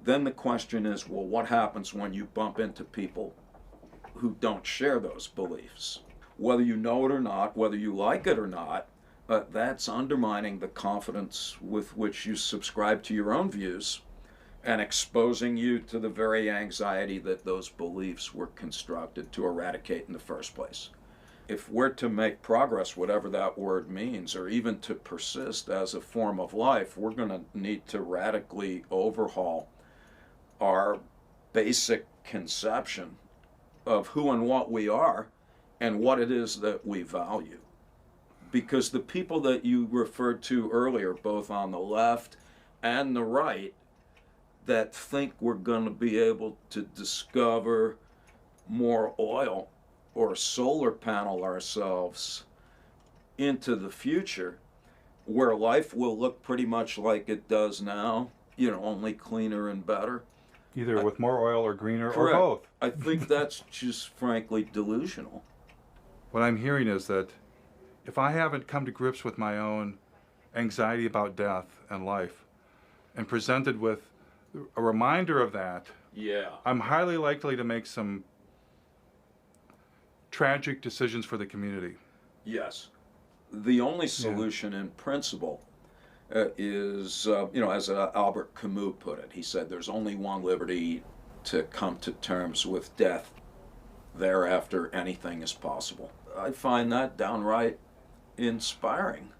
Then the question is, well, what happens when you bump into people who don't share those beliefs? Whether you know it or not, whether you like it or not, that's undermining the confidence with which you subscribe to your own views and exposing you to the very anxiety that those beliefs were constructed to eradicate in the first place. If we're to make progress, whatever that word means, or even to persist as a form of life, we're going to need to radically overhaul our basic conception of who and what we are and what it is that we value. Because the people that you referred to earlier, both on the left and the right, that think we're going to be able to discover more oil or solar panel ourselves into the future, where life will look pretty much like it does now, you know, only cleaner and better. Either with more oil or greener Correct. or both. I think that's just frankly delusional. What I'm hearing is that if I haven't come to grips with my own anxiety about death and life and presented with a reminder of that, yeah, I'm highly likely to make some tragic decisions for the community. Yes. The only solution in principle is, you know, as Albert Camus put it, he said, there's only one liberty: to come to terms with death. Thereafter, anything is possible. I find that downright inspiring.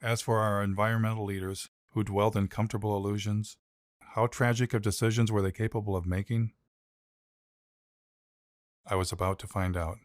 As for our environmental leaders who dwelled in comfortable illusions, how tragic of decisions were they capable of making? I was about to find out.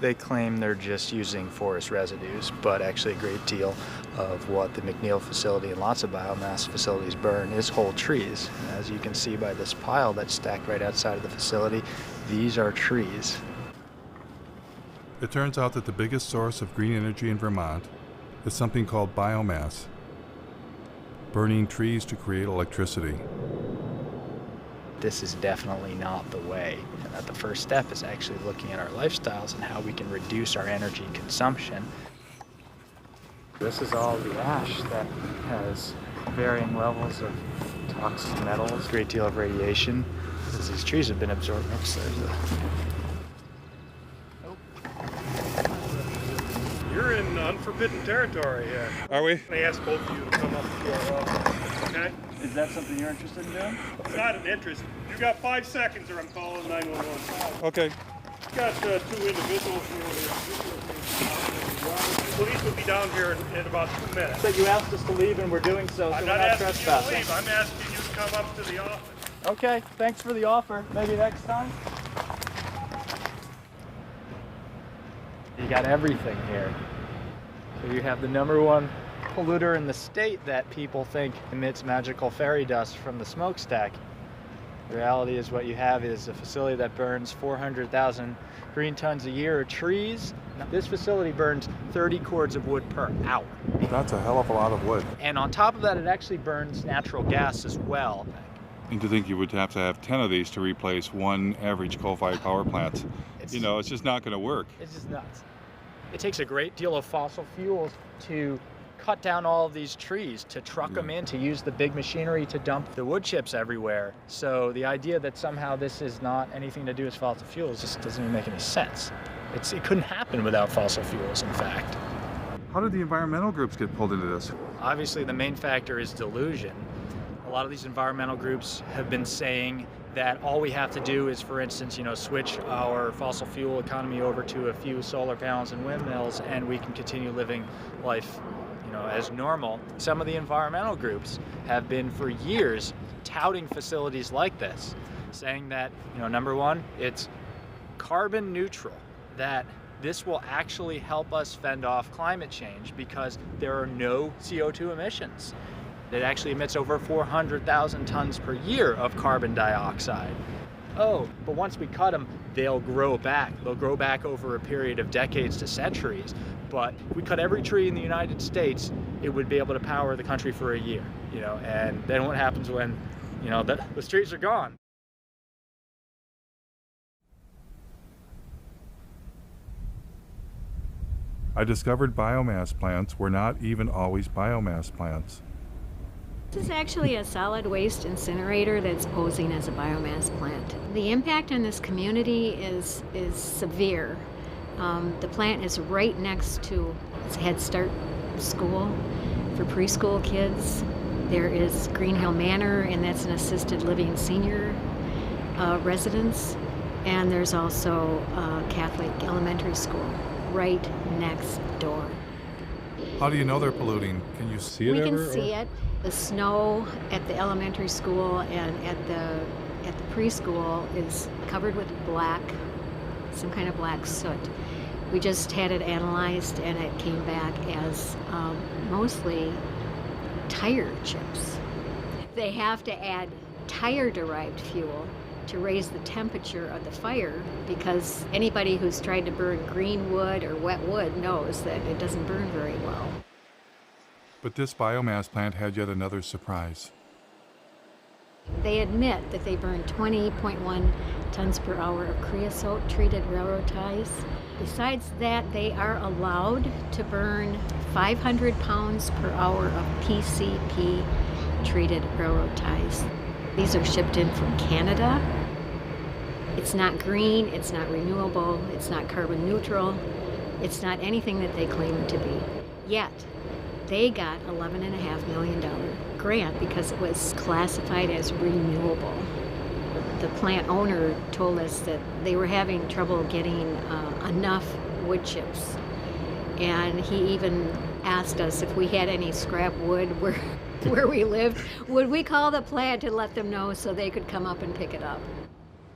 They claim they're just using forest residues, but actually a great deal of what the McNeil facility and lots of biomass facilities burn is whole trees. And as you can see by this pile that's stacked right outside of the facility, these are trees. It turns out that the biggest source of green energy in Vermont is something called biomass, burning trees to create electricity. This is definitely not the way, and that the first step is actually looking at our lifestyles and how we can reduce our energy consumption. This is all the ash that has varying levels of toxic metals, a great deal of radiation, as these trees have been absorbed. Oops, there's a... You're in unforbidden territory here. Are we? They asked both of you to come up to our office, okay? Is that something you're interested in doing? It's not an interest. You got 5 seconds or I'm calling 911. Okay. You got 2 individuals here. Police will be down here in about 2 minutes. So you asked us to leave and we're doing so, so I'm we're not not asking trespassing. you to leave. I'm asking you to come up to the office. Okay, thanks for the offer. Maybe next time. You got everything here. So you have the #1 polluter in the state that people think emits magical fairy dust from the smokestack. The reality is what you have is a facility that burns 400,000 green tons a year of trees. Now, this facility burns 30 cords of wood per hour. That's a hell of a lot of wood. And on top of that, it actually burns natural gas as well. And to think you would have to have 10 of these to replace one average coal-fired power plant. You know, it's just not going to work. It's just nuts. It takes a great deal of fossil fuels to cut down all of these trees, to truck them in, to use the big machinery to dump the wood chips everywhere. So the idea that somehow this is not anything to do with fossil fuels just doesn't even make any sense. It couldn't happen without fossil fuels, in fact. How did the environmental groups get pulled into this? Obviously, the main factor is delusion. A lot of these environmental groups have been saying that all we have to do is, for instance, switch our fossil fuel economy over to a few solar panels and windmills, and we can continue living life, as normal. Some of the environmental groups have been for years touting facilities like this, saying that, number one, it's carbon neutral, that this will actually help us fend off climate change because there are no CO2 emissions. It actually emits over 400,000 tons per year of carbon dioxide. Oh, but once we cut them, they'll grow back. They'll grow back over a period of decades to centuries. But if we cut every tree in the United States, it would be able to power the country for a year, and then what happens when, the trees are gone? I discovered biomass plants were not even always biomass plants. This is actually a solid waste incinerator that's posing as a biomass plant. The impact on this community is severe. The plant is right next to its Head Start school for preschool kids. There is Green Hill Manor, and that's an assisted living senior residence. And there's also a Catholic elementary school right next door. How do you know they're polluting? Can you see it We ever? can see it. The snow at the elementary school and at the preschool is covered with black, some kind of black soot. We just had it analyzed, and it came back as mostly tire chips. They have to add tire-derived fuel to raise the temperature of the fire, because anybody who's tried to burn green wood or wet wood knows that it doesn't burn very well. But this biomass plant had yet another surprise. They admit that they burn 20.1 tons per hour of creosote-treated railroad ties. Besides that, they are allowed to burn 500 pounds per hour of PCP-treated railroad ties. These are shipped in from Canada. It's not green, it's not renewable, it's not carbon neutral, it's not anything that they claim it to be. Yet, they got $11.5 million grant because it was classified as renewable. The plant owner told us that they were having trouble getting enough wood chips. And he even asked us if we had any scrap wood where we lived, would we call the plant and let them know so they could come up and pick it up.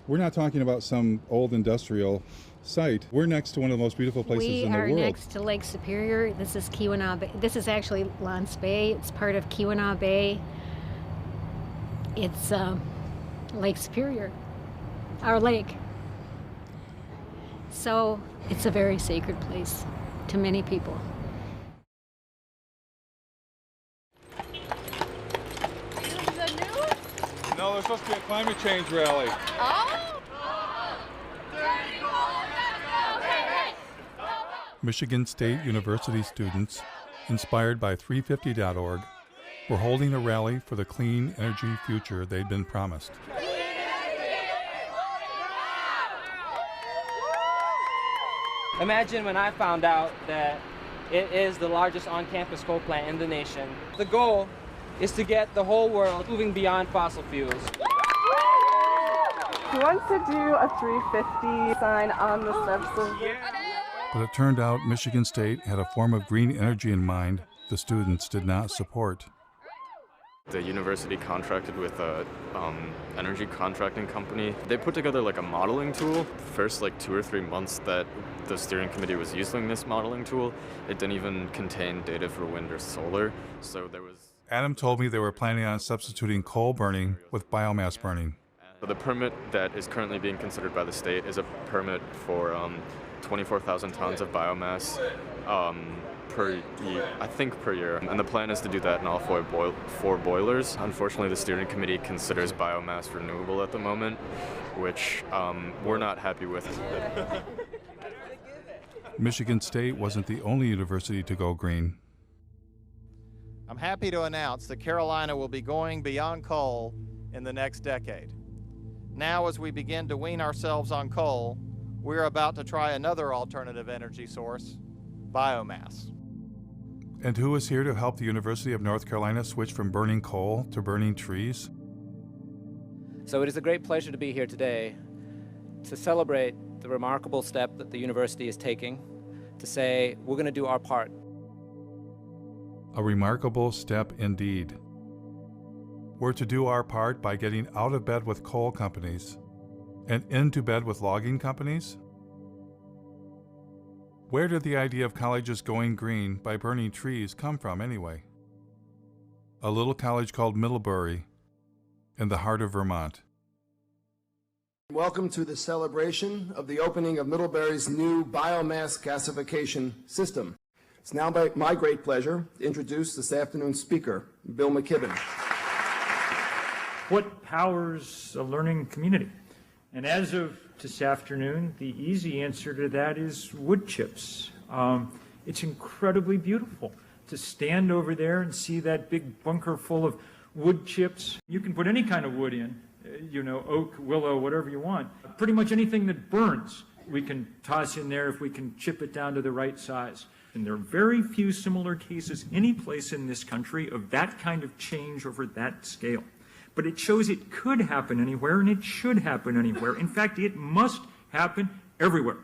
We're not talking about some old industrial site. We're next to one of the most beautiful places in the world. We are next to Lake Superior. This is Keweenaw Bay. This is actually Lance Bay. It's part of Keweenaw Bay. It's Lake Superior, our lake. So it's a very sacred place to many people. No, there's supposed to be a climate change rally. Michigan State University students, inspired by 350.org, were holding a rally for the clean energy future they'd been promised. Imagine when I found out that it is the largest on-campus coal plant in the nation. The goal is to get the whole world moving beyond fossil fuels. He wants to do a 350 sign on the steps of the... But it turned out Michigan State had a form of green energy in mind the students did not support. The university contracted with a energy contracting company. They put together like a modeling tool. First 2 or 3 months that the steering committee was using this modeling tool, it didn't even contain data for wind or solar. So there was... Adam told me they were planning on substituting coal burning with biomass burning. The permit that is currently being considered by the state is a permit for 24,000 tons of biomass per year. And the plan is to do that in all four boilers. Unfortunately, the steering committee considers biomass renewable at the moment, which we're not happy with. Michigan State wasn't the only university to go green. I'm happy to announce that Carolina will be going beyond coal in the next decade. Now, as we begin to wean ourselves on coal, we're about to try another alternative energy source, biomass. And who is here to help the University of North Carolina switch from burning coal to burning trees? So it is a great pleasure to be here today to celebrate the remarkable step that the university is taking to say we're going to do our part. A remarkable step indeed. We're to do our part by getting out of bed with coal companies and into bed with logging companies? Where did the idea of colleges going green by burning trees come from anyway? A little college called Middlebury in the heart of Vermont. Welcome to the celebration of the opening of Middlebury's new biomass gasification system. It's now my great pleasure to introduce this afternoon's speaker, Bill McKibben. What powers a learning community? And as of this afternoon, the easy answer to that is wood chips. It's incredibly beautiful to stand over there and see that big bunker full of wood chips. You can put any kind of wood in, oak, willow, whatever you want. Pretty much anything that burns, we can toss in there if we can chip it down to the right size. And there are very few similar cases any place in this country of that kind of change over that scale. But it shows it could happen anywhere, and it should happen anywhere. In fact, it must happen everywhere.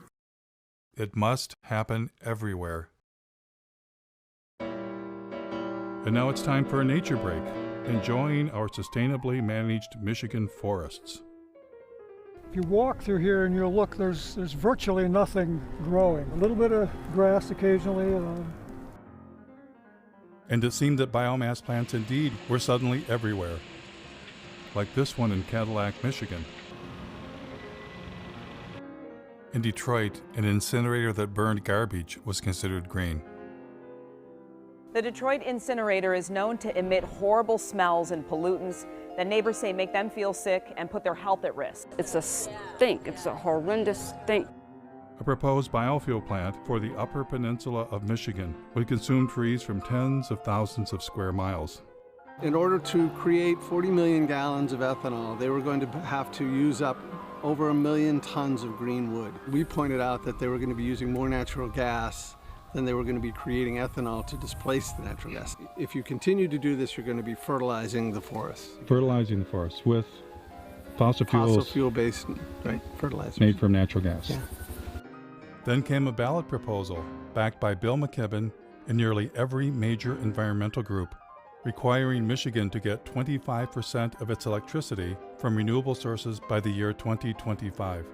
It must happen everywhere. And now it's time for a nature break, enjoying our sustainably managed Michigan forests. If you walk through here and you look, there's virtually nothing growing. A little bit of grass occasionally. And it seemed that biomass plants indeed were suddenly everywhere. Like this one in Cadillac, Michigan. In Detroit, an incinerator that burned garbage was considered green. The Detroit incinerator is known to emit horrible smells and pollutants that neighbors say make them feel sick and put their health at risk. It's a stink. It's a horrendous stink. A proposed biofuel plant for the Upper Peninsula of Michigan would consume trees from tens of thousands of square miles. In order to create 40 million gallons of ethanol, they were going to have to use up over 1 million tons of green wood. We pointed out that they were going to be using more natural gas than they were going to be creating ethanol to displace the natural gas. If you continue to do this, you're going to be fertilizing the forest. Fertilizing the forest with fossil fuels. Fossil fuel-based, right, fertilizers. Made from natural gas. Yeah. Then came a ballot proposal backed by Bill McKibben and nearly every major environmental group, requiring Michigan to get 25% of its electricity from renewable sources by the year 2025.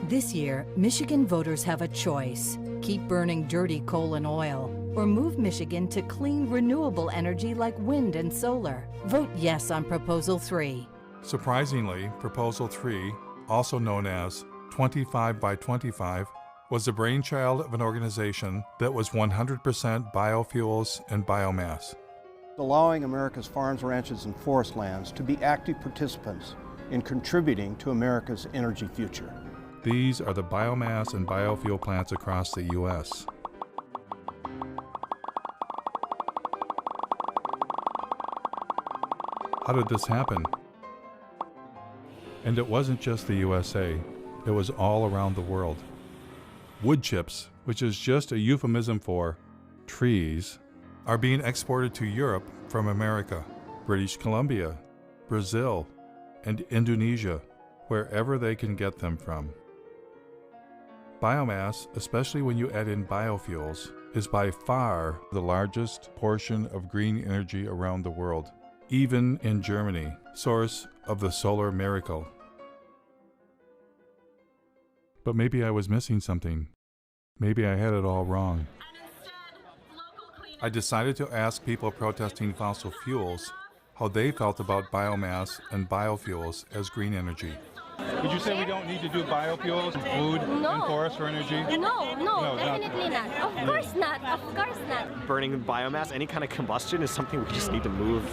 This year, Michigan voters have a choice. Keep burning dirty coal and oil, or move Michigan to clean, renewable energy like wind and solar. Vote yes on Proposal 3. Surprisingly, Proposal 3, also known as 25 by 25, was the brainchild of an organization that was 100% biofuels and biomass. Allowing America's farms, ranches, and forest lands to be active participants in contributing to America's energy future. These are the biomass and biofuel plants across the U.S. How did this happen? And it wasn't just the USA, it was all around the world. Wood chips, which is just a euphemism for trees, are being exported to Europe from America, British Columbia, Brazil, and Indonesia, wherever they can get them from. Biomass, especially when you add in biofuels, is by far the largest portion of green energy around the world, even in Germany, source of the solar miracle. But maybe I was missing something. Maybe I had it all wrong. I decided to ask people protesting fossil fuels how they felt about biomass and biofuels as green energy. Would you say we don't need to do biofuels, food, and forest for energy? No, definitely not. Of course not. Of course not. Burning biomass, any kind of combustion is something we just need to move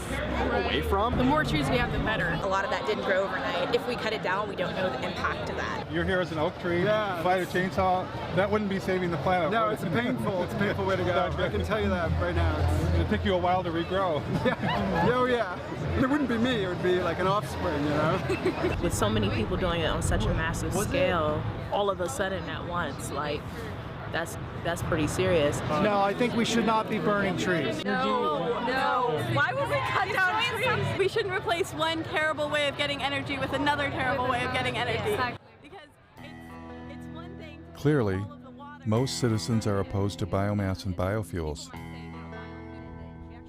away from. The more trees we have, the better. A lot of that didn't grow overnight. If we cut it down, we don't know the impact of that. You're here as an oak tree, fight a chainsaw, that wouldn't be saving the planet. No, it's a painful way to go. I can tell you that right now. It'd take you a while to regrow. Yeah. It wouldn't be me, it would be like an offspring, you know? With so many people doing it on such a massive scale, all of a sudden at once, like, that's pretty serious. No, I think we should not be burning trees. No. Why would we cut down trees? We shouldn't replace one terrible way of getting energy with another terrible way of getting energy. Exactly. Because it's one thing. Clearly, most citizens are opposed to biomass and biofuels.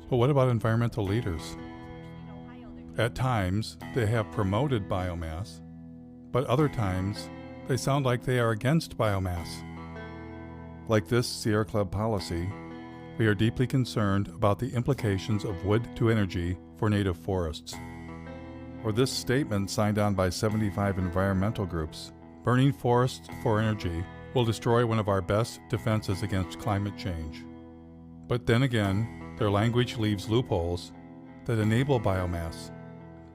But what about environmental leaders? At times, they have promoted biomass, but other times, they sound like they are against biomass. Like this Sierra Club policy, we are deeply concerned about the implications of wood to energy for native forests. Or this statement signed on by 75 environmental groups, burning forests for energy will destroy one of our best defenses against climate change. But then again, their language leaves loopholes that enable biomass.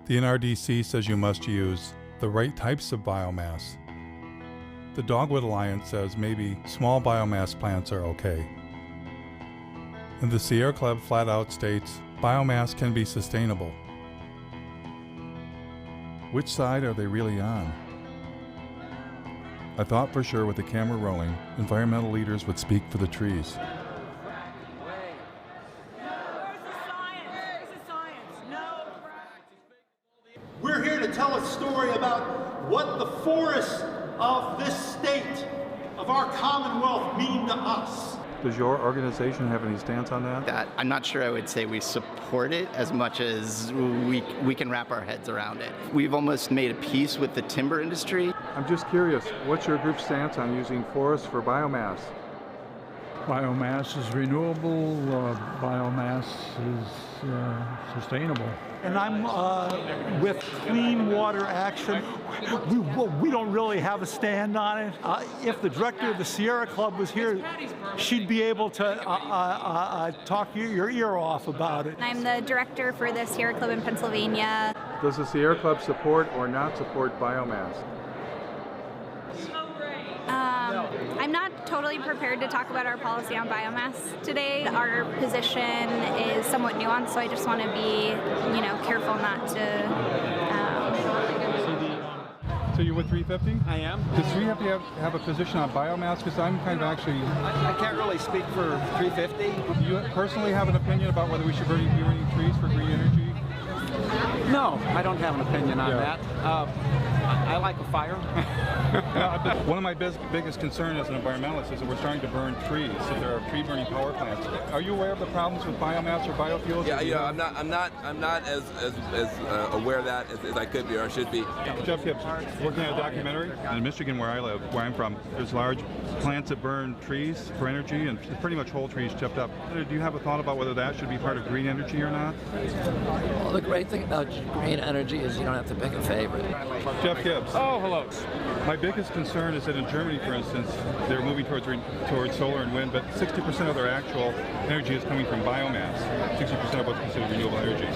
The NRDC says you must use the right types of biomass. The Dogwood Alliance says maybe small biomass plants are okay. And the Sierra Club flat out states biomass can be sustainable. Which side are they really on? I thought for sure with the camera rolling, environmental leaders would speak for the trees. We're here to tell a story about what the forests of this state, of our Commonwealth, mean to us. Does your organization have any stance on that? I'm not sure I would say we support it as much as we can wrap our heads around it. We've almost made a peace with the timber industry. I'm just curious, what's your group's stance on using forests for biomass? Biomass is renewable, biomass is sustainable. And I'm with Clean Water Action. We don't really have a stand on it. If the director of the Sierra Club was here, she'd be able to talk your ear off about it. I'm the director for the Sierra Club in Pennsylvania. Does the Sierra Club support or not support biomass? I'm not totally prepared to talk about our policy on biomass today. Our position is somewhat nuanced, so I just want to be, careful not to. So you're with 350? I am. Does 350 have a position on biomass? Because I'm kind of actually... I can't really speak for 350. Do you personally have an opinion about whether we should be burning trees for green energy? No, I don't have an opinion on that. I like a fire. One of my biggest concerns as an environmentalist is that we're starting to burn trees. So there are tree burning power plants. Are you aware of the problems with biomass or biofuels? Yeah. I'm not as aware of that as I could be or I should be. Jeff Gibbs, working on a documentary in Michigan, where I live, where I'm from. There's large plants that burn trees for energy, and pretty much whole trees chipped up. Do you have a thought about whether that should be part of green energy or not? Well, the great thing about green energy is you don't have to pick a favorite. Jeff Gibbs. Oh, hello. My biggest concern is that in Germany, for instance, they're moving towards solar and wind, but 60% of their actual energy is coming from biomass. 60% of what's considered renewable energy.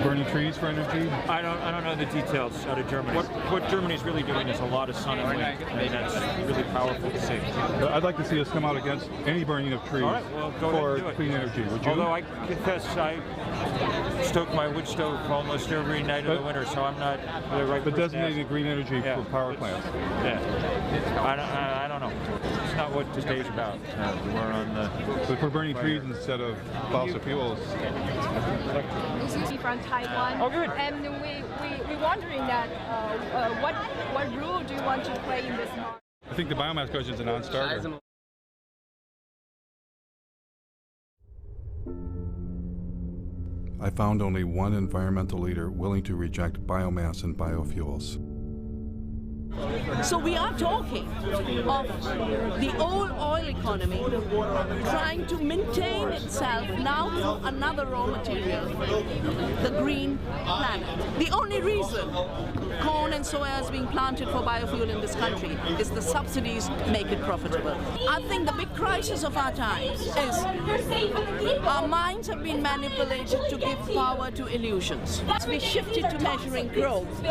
Burning trees for energy? I don't know the details out of Germany. What Germany's really doing is a lot of sun and wind, and that's really powerful to see. I'd like to see us come out against any burning of trees for clean energy. Would you? Although I confess I stoke my wood stove almost every night of the winter, so I'm not the right person. But designating green energy for power plants. Yeah. I don't know. It's not what today's about. We're on the... But we're burning trees instead of fossil fuels. This is from Taiwan. Oh, good. And we're wondering that what role do you want to play in this market? I think the biomass question is a non-starter. I found only one environmental leader willing to reject biomass and biofuels. So we are talking of the old oil economy trying to maintain itself now through another raw material, the green planet. The only reason corn and soya is being planted for biofuel in this country is the subsidies make it profitable. I think the big crisis of our times is our minds have been manipulated to give power to illusions. We shifted to measuring growth,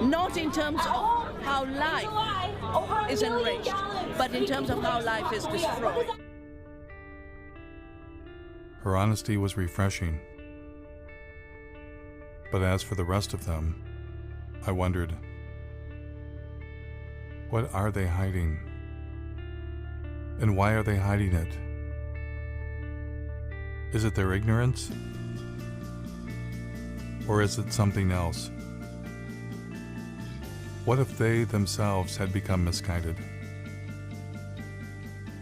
not in terms of how life is enriched, but in terms of how life is destroyed. Her honesty was refreshing. But as for the rest of them, I wondered, what are they hiding? And why are they hiding it? Is it their ignorance? Or is it something else? What if they themselves had become misguided?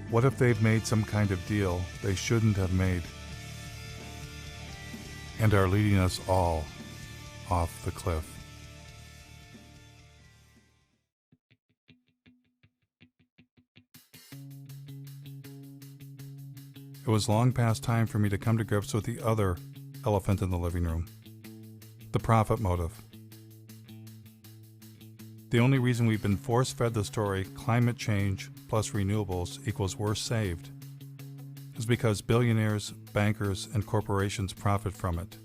What if they've made some kind of deal they shouldn't have made and are leading us all off the cliff? It was long past time for me to come to grips with the other elephant in the living room, the profit motive. The only reason we've been force-fed the story climate change plus renewables equals worse saved is because billionaires, bankers, and corporations profit from it.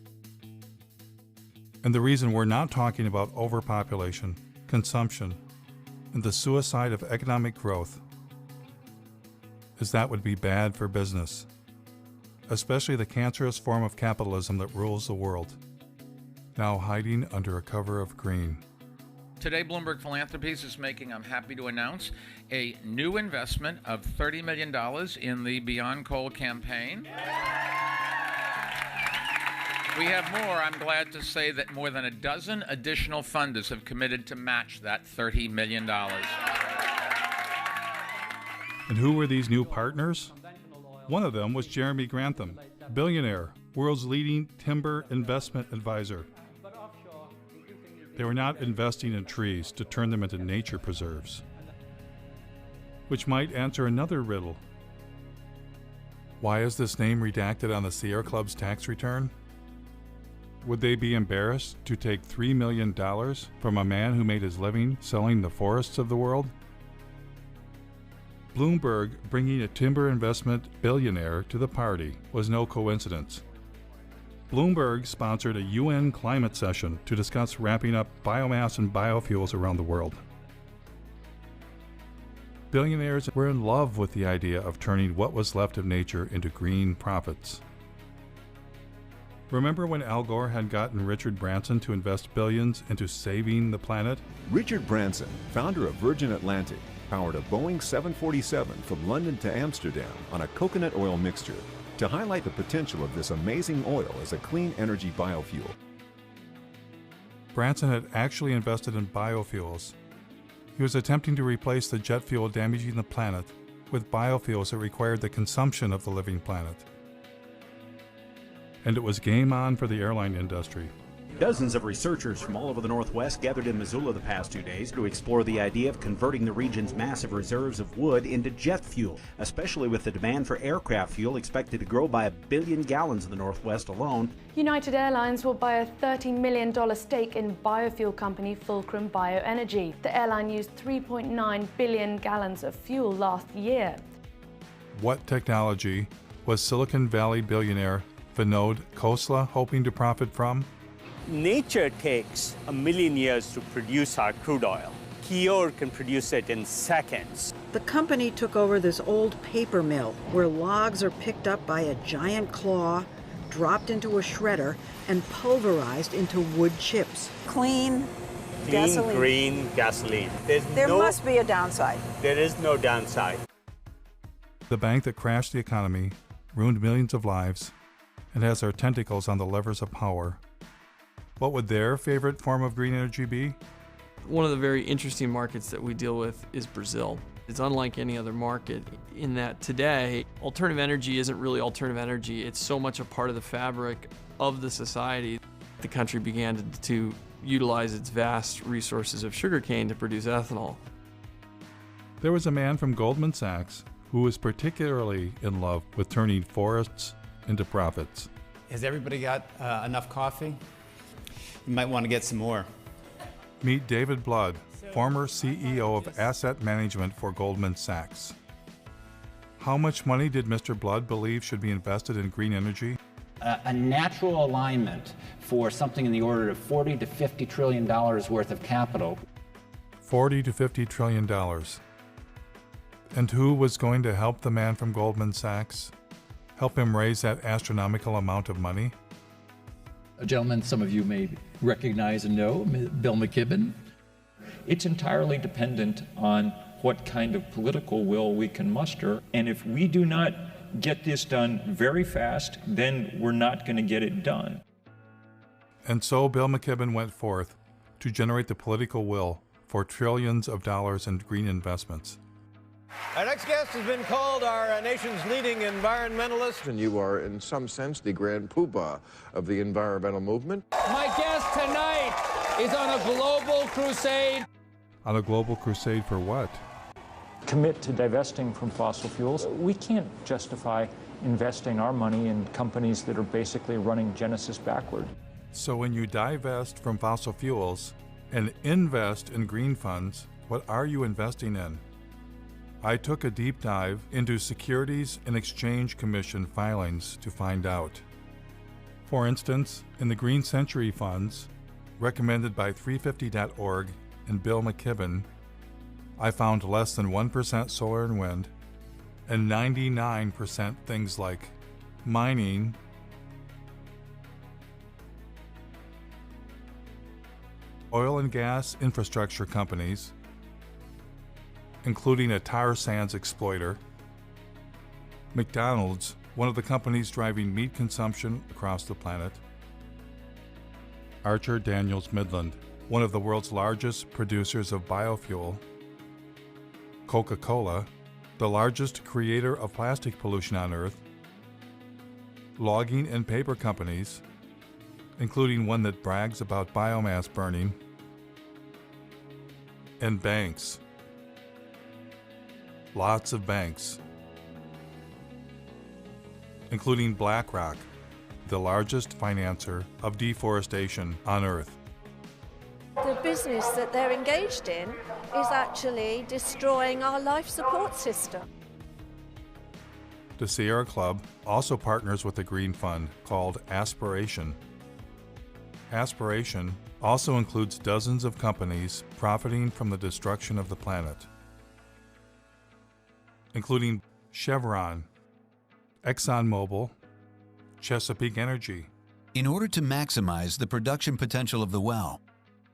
And the reason we're not talking about overpopulation, consumption, and the suicide of economic growth is that would be bad for business, especially the cancerous form of capitalism that rules the world, now hiding under a cover of green. Today, Bloomberg Philanthropies is making, I'm happy to announce, a new investment of $30 million in the Beyond Coal campaign. We have more. I'm glad to say that more than a dozen additional funders have committed to match that $30 million. And who were these new partners? One of them was Jeremy Grantham, billionaire, world's leading timber investment advisor. They were not investing in trees to turn them into nature preserves, which might answer another riddle. Why is this name redacted on the Sierra Club's tax return? Would they be embarrassed to take $3 million from a man who made his living selling the forests of the world? Bloomberg bringing a timber investment billionaire to the party was no coincidence. Bloomberg sponsored a UN climate session to discuss ramping up biomass and biofuels around the world. Billionaires were in love with the idea of turning what was left of nature into green profits. Remember when Al Gore had gotten Richard Branson to invest billions into saving the planet? Richard Branson, founder of Virgin Atlantic, powered a Boeing 747 from London to Amsterdam on a coconut oil mixture to highlight the potential of this amazing oil as a clean energy biofuel. Branson had actually invested in biofuels. He was attempting to replace the jet fuel damaging the planet with biofuels that required the consumption of the living planet. And it was game on for the airline industry. Dozens of researchers from all over the Northwest gathered in Missoula the past 2 days to explore the idea of converting the region's massive reserves of wood into jet fuel, especially with the demand for aircraft fuel expected to grow by 1 billion gallons in the Northwest alone. United Airlines will buy a $30 million stake in biofuel company Fulcrum Bioenergy. The airline used 3.9 billion gallons of fuel last year. What technology was Silicon Valley billionaire Vinod Khosla hoping to profit from? Nature takes 1 million years to produce our crude oil. Keer can produce it in seconds. The company took over this old paper mill where logs are picked up by a giant claw, dropped into a shredder, and pulverized into wood chips. Clean gasoline. Green gasoline. There must be a downside. There is no downside. The bank that crashed the economy, ruined millions of lives, and has their tentacles on the levers of power. What would their favorite form of green energy be? One of the very interesting markets that we deal with is Brazil. It's unlike any other market in that today, alternative energy isn't really alternative energy. It's so much a part of the fabric of the society. The country began to utilize its vast resources of sugarcane to produce ethanol. There was a man from Goldman Sachs who was particularly in love with turning forests into profits. Has everybody got enough coffee? You might want to get some more. Meet David Blood, former CEO of asset management for Goldman Sachs. How much money did Mr. Blood believe should be invested in green energy? A natural alignment for something in the order of $40 to $50 trillion worth of capital. $40 to $50 trillion. And who was going to help the man from Goldman Sachs? Help him raise that astronomical amount of money? A gentleman some of you may recognize and know, Bill McKibben. It's entirely dependent on what kind of political will we can muster. And if we do not get this done very fast, then we're not going to get it done. And so Bill McKibben went forth to generate the political will for trillions of dollars in green investments. Our next guest has been called our nation's leading environmentalist. And you are, in some sense, the grand poobah of the environmental movement. My guest tonight is on a global crusade. On a global crusade for what? Commit to divesting from fossil fuels. We can't justify investing our money in companies that are basically running Genesis backward. So when you divest from fossil fuels and invest in green funds, what are you investing in? I took a deep dive into Securities and Exchange Commission filings to find out. For instance, in the Green Century funds, recommended by 350.org and Bill McKibben, I found less than 1% solar and wind, and 99% things like mining, oil and gas infrastructure companies, including a tar sands exploiter, McDonald's, one of the companies driving meat consumption across the planet, Archer Daniels Midland, one of the world's largest producers of biofuel, Coca-Cola, the largest creator of plastic pollution on Earth, logging and paper companies, including one that brags about biomass burning, and banks. Lots of banks, including BlackRock, the largest financer of deforestation on Earth. The business that they're engaged in is actually destroying our life support system. The Sierra Club also partners with a green fund called Aspiration. Aspiration also includes dozens of companies profiting from the destruction of the planet, including Chevron, ExxonMobil, Chesapeake Energy. In order to maximize the production potential of the well,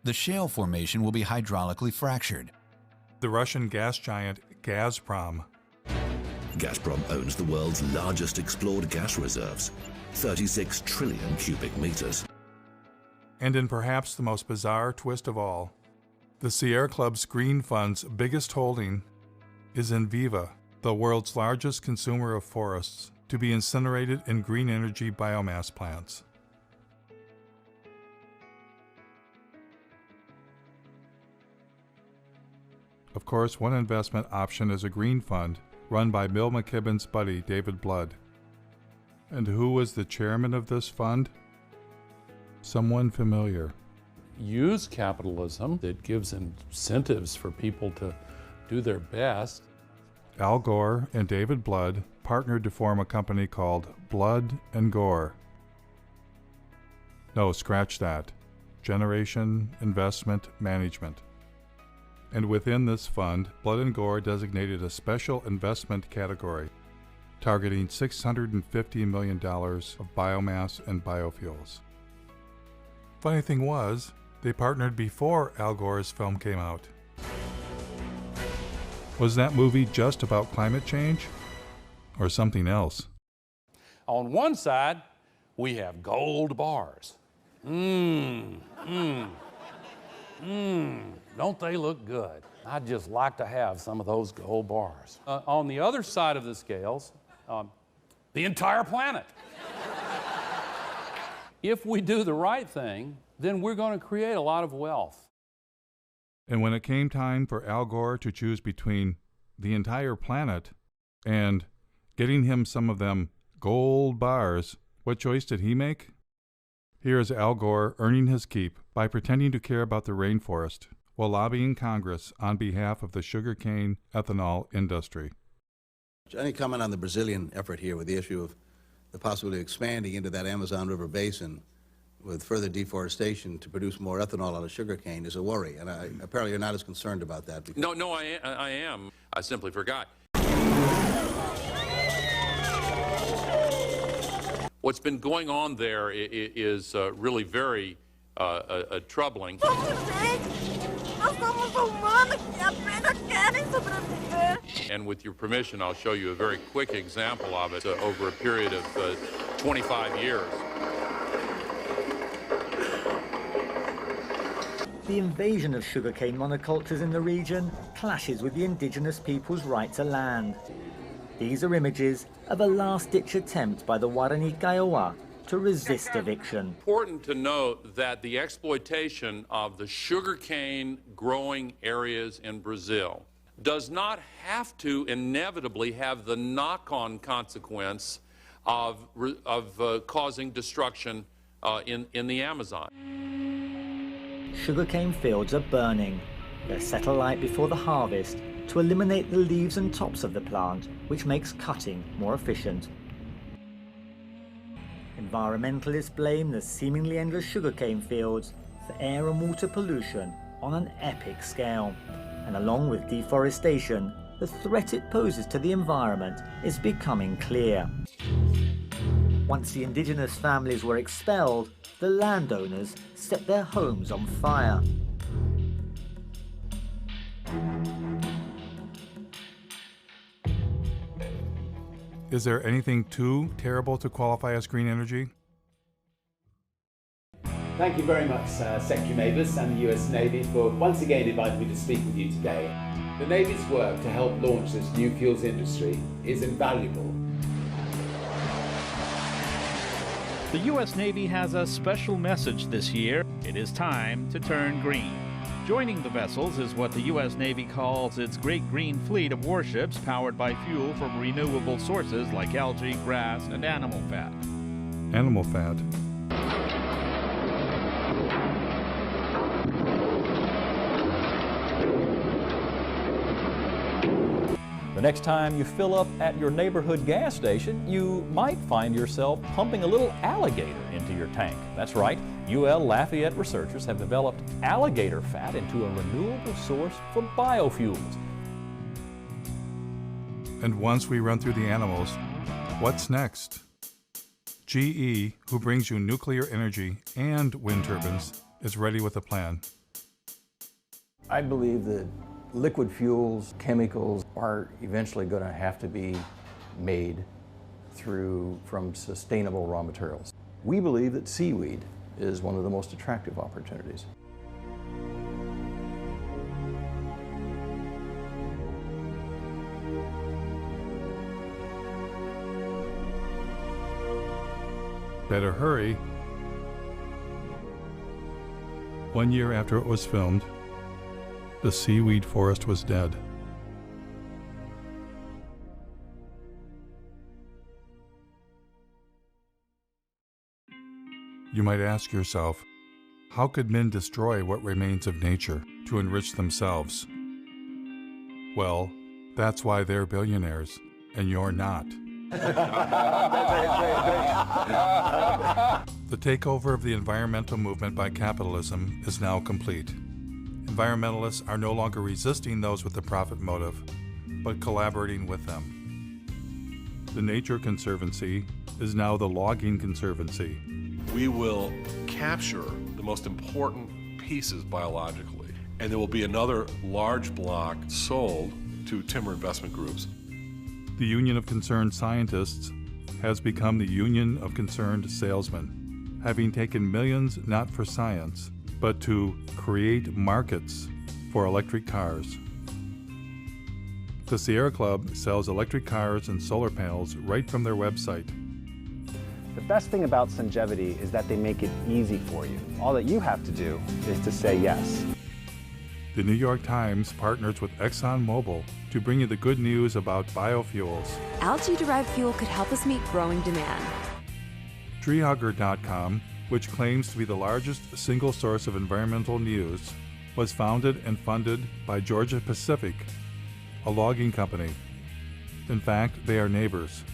the shale formation will be hydraulically fractured. The Russian gas giant Gazprom. Gazprom owns the world's largest explored gas reserves, 36 trillion cubic meters. And in perhaps the most bizarre twist of all, the Sierra Club's Green Fund's biggest holding is Enviva, the world's largest consumer of forests, to be incinerated in green energy biomass plants. Of course, one investment option is a green fund run by Bill McKibben's buddy, David Blood. And who was the chairman of this fund? Someone familiar. Use capitalism that gives incentives for people to do their best. Al Gore and David Blood partnered to form a company called Blood and Gore. No, scratch that. Generation Investment Management. And within this fund, Blood and Gore designated a special investment category, targeting $650 million of biomass and biofuels. Funny thing was, they partnered before Al Gore's film came out. Was that movie just about climate change? Or something else? On one side, we have gold bars. Don't they look good? I'd just like to have some of those gold bars. On the other side of the scales, the entire planet. If we do the right thing, then we're going to create a lot of wealth. And when it came time for Al Gore to choose between the entire planet and getting him some of them gold bars, what choice did he make? Here is Al Gore earning his keep by pretending to care about the rainforest while lobbying Congress on behalf of the sugarcane ethanol industry. Any comment on the Brazilian effort here with the issue of the possibility of expanding into that Amazon River basin with further deforestation to produce more ethanol out of sugarcane is a worry, and apparently you're not as concerned about that. No, I am. I simply forgot. What's been going on there is really very troubling. Nós somos humanos que apenas querem sobreviver. And with your permission, I'll show you a very quick example of it over a period of 25 years. The invasion of sugarcane monocultures in the region clashes with the indigenous people's right to land. These are images of a last-ditch attempt by the Guarani Kiowa to resist eviction. Important to note that the exploitation of the sugarcane growing areas in Brazil does not have to inevitably have the knock-on consequence of causing destruction in the Amazon. Sugarcane fields are burning. They're set alight before the harvest to eliminate the leaves and tops of the plant, which makes cutting more efficient. Environmentalists blame the seemingly endless sugarcane fields for air and water pollution on an epic scale. And along with deforestation, the threat it poses to the environment is becoming clear. Once the indigenous families were expelled, the landowners set their homes on fire. Is there anything too terrible to qualify as green energy? Thank you very much, Secretary Mavis and the US Navy for once again inviting me to speak with you today. The Navy's work to help launch this new fuels industry is invaluable. The U.S. Navy has a special message this year. It is time to turn green. Joining the vessels is what the U.S. Navy calls its Great Green Fleet of warships powered by fuel from renewable sources like algae, grass, and animal fat. Animal fat. The next time you fill up at your neighborhood gas station, you might find yourself pumping a little alligator into your tank. That's right, UL Lafayette researchers have developed alligator fat into a renewable source for biofuels. And once we run through the animals, what's next? GE, who brings you nuclear energy and wind turbines, is ready with a plan. I believe that liquid fuels, chemicals are eventually going to have to be made from sustainable raw materials. We believe that seaweed is one of the most attractive opportunities. Better hurry. 1 year after it was filmed, the seaweed forest was dead. You might ask yourself, how could men destroy what remains of nature to enrich themselves? Well, that's why they're billionaires, and you're not. The takeover of the environmental movement by capitalism is now complete. Environmentalists are no longer resisting those with the profit motive, but collaborating with them. The Nature Conservancy is now the Logging Conservancy. We will capture the most important pieces biologically, and there will be another large block sold to timber investment groups. The Union of Concerned Scientists has become the Union of Concerned Salesmen, having taken millions not for science, but to create markets for electric cars. The Sierra Club sells electric cars and solar panels right from their website. The best thing about Sungevity is that they make it easy for you. All that you have to do is to say yes. The New York Times partners with ExxonMobil to bring you the good news about biofuels. Algae-derived fuel could help us meet growing demand. Treehugger.com, which claims to be the largest single source of environmental news, was founded and funded by Georgia Pacific, a logging company. In fact, they are neighbors.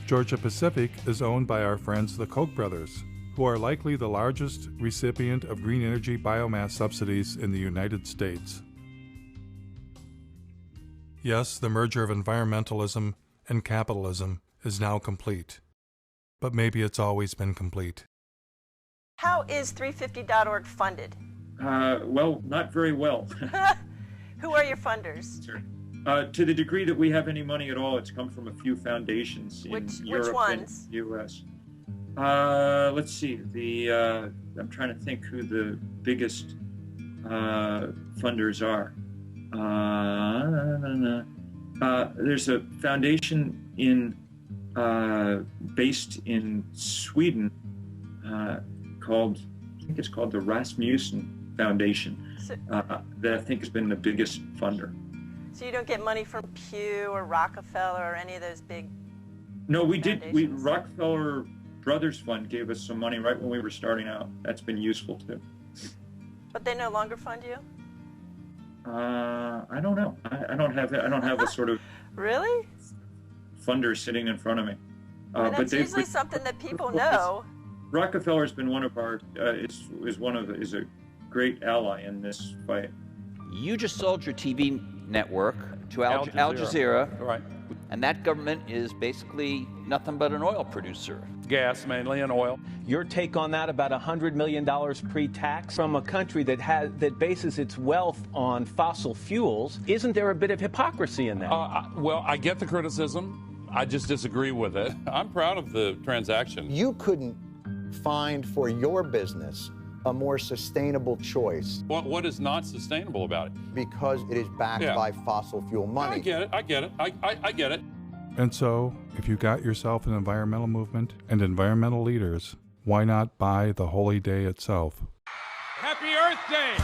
Georgia Pacific is owned by our friends the Koch brothers, who are likely the largest recipient of green energy biomass subsidies in the United States. Yes, the merger of environmentalism and capitalism is now complete. But maybe it's always been complete. How is 350.org funded? Well, not very well. Who are your funders? Sure. To the degree that we have any money at all, it's come from a few foundations in Europe and the U.S. Let's see. I'm trying to think who the biggest funders are. There's a foundation based in Sweden called, I think it's called the Rasmussen Foundation, that I think has been the biggest funder. So you don't get money from Pew or Rockefeller or any of those big... No, we did. Rockefeller Brothers Fund gave us some money right when we were starting out. That's been useful too. But they no longer fund you? I don't know. I don't have a sort of really funder sitting in front of me. That's usually something that people know. Rockefeller's been one of our is a great ally in this fight. You just sold your TV network to Al Jazeera, right? And that government is basically nothing but an oil producer. Gas mainly and oil. Your take on that, about $100 million pre-tax from a country that bases its wealth on fossil fuels. Isn't there a bit of hypocrisy in that? Well, I get the criticism. I just disagree with it. I'm proud of the transaction. You couldn't find for your business a more sustainable choice. What is not sustainable about it? Because it is backed by fossil fuel money. I get it. I get it. And so, if you got yourself an environmental movement and environmental leaders, why not buy the holy day itself? Happy Earth Day!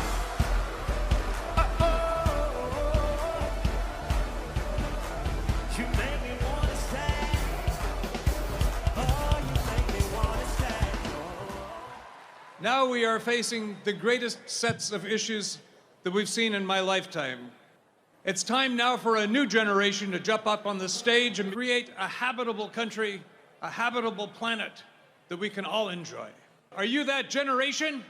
Now we are facing the greatest sets of issues that we've seen in my lifetime. It's time now for a new generation to jump up on the stage and create a habitable country, a habitable planet that we can all enjoy. Are you that generation?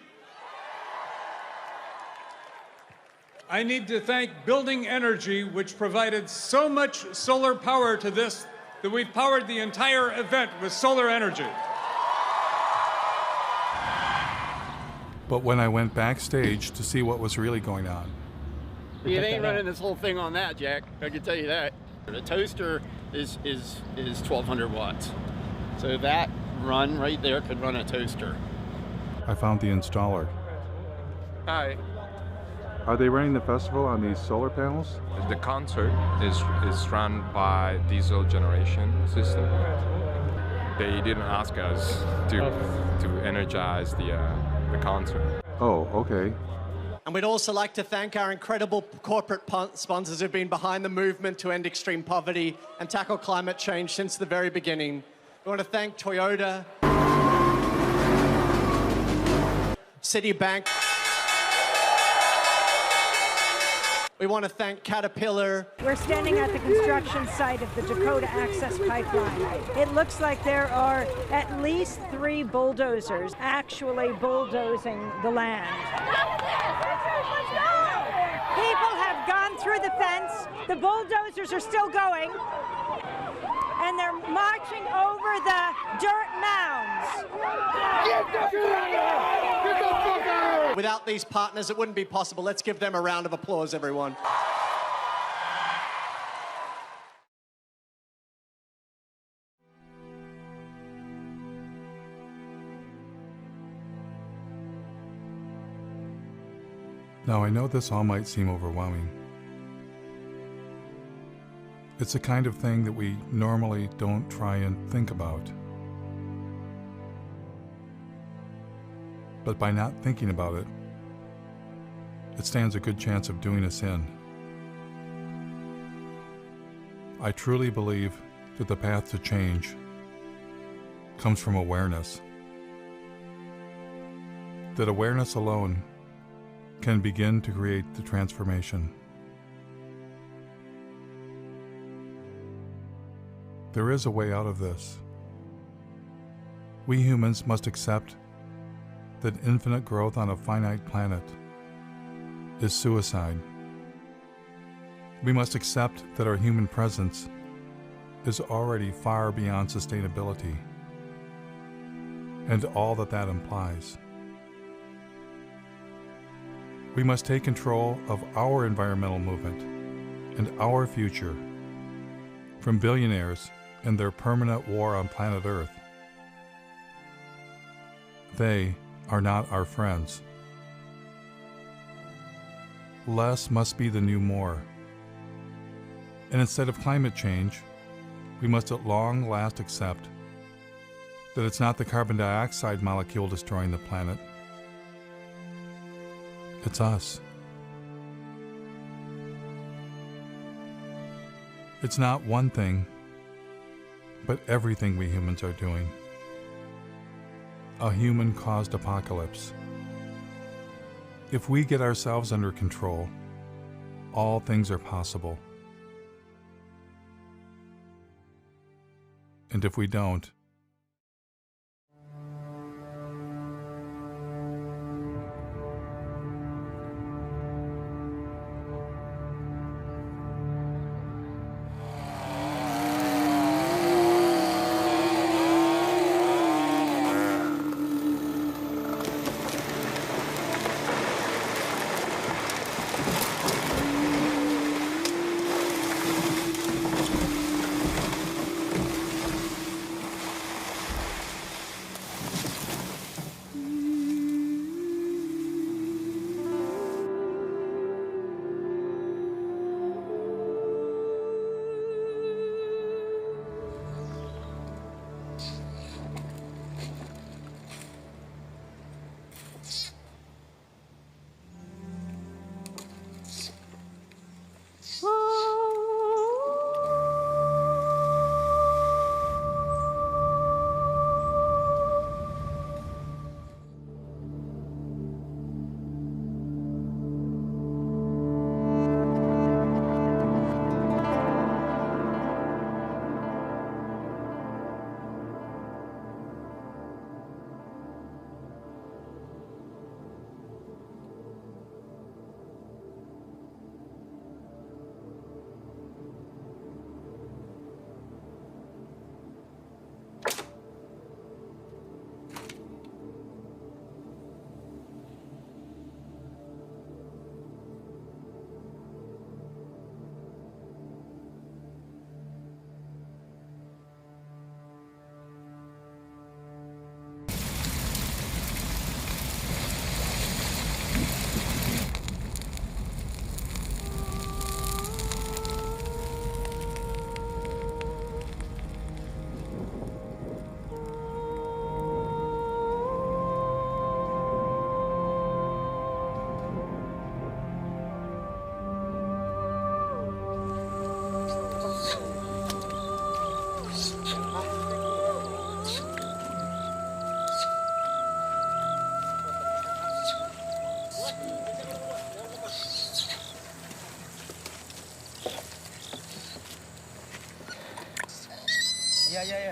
I need to thank Building Energy, which provided so much solar power to this that we've powered the entire event with solar energy. But when I went backstage to see what was really going on, You ain't running this whole thing on that, Jack. I can tell you that. The toaster is 1,200 watts. So that run right there could run a toaster. I found the installer. Hi. Are they running the festival on these solar panels? The concert is run by diesel generation system. They didn't ask us to energize the concert. Oh, okay. And we'd also like to thank our incredible corporate sponsors who've been behind the movement to end extreme poverty and tackle climate change since the very beginning. We want to thank Toyota, Citibank. We want to thank Caterpillar. We're standing at the construction site of the Dakota Access Pipeline. It looks like there are at least 3 bulldozers actually bulldozing the land. People have gone through the fence. The bulldozers are still going. And they're marching over the dirt mounds. Get the fuck out! Without these partners, it wouldn't be possible. Let's give them a round of applause, everyone. Now I know this all might seem overwhelming. It's the kind of thing that we normally don't try and think about. But by not thinking about it, it stands a good chance of doing us in. I truly believe that the path to change comes from awareness. That awareness alone can begin to create the transformation. There is a way out of this. We humans must accept that infinite growth on a finite planet is suicide. We must accept that our human presence is already far beyond sustainability and all that that implies. We must take control of our environmental movement and our future from billionaires and their permanent war on planet Earth. They are not our friends. Less must be the new more. And instead of climate change, we must at long last accept that it's not the carbon dioxide molecule destroying the planet. It's us. It's not one thing, but everything we humans are doing. A human-caused apocalypse. If we get ourselves under control, all things are possible. And if we don't,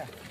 Yeah.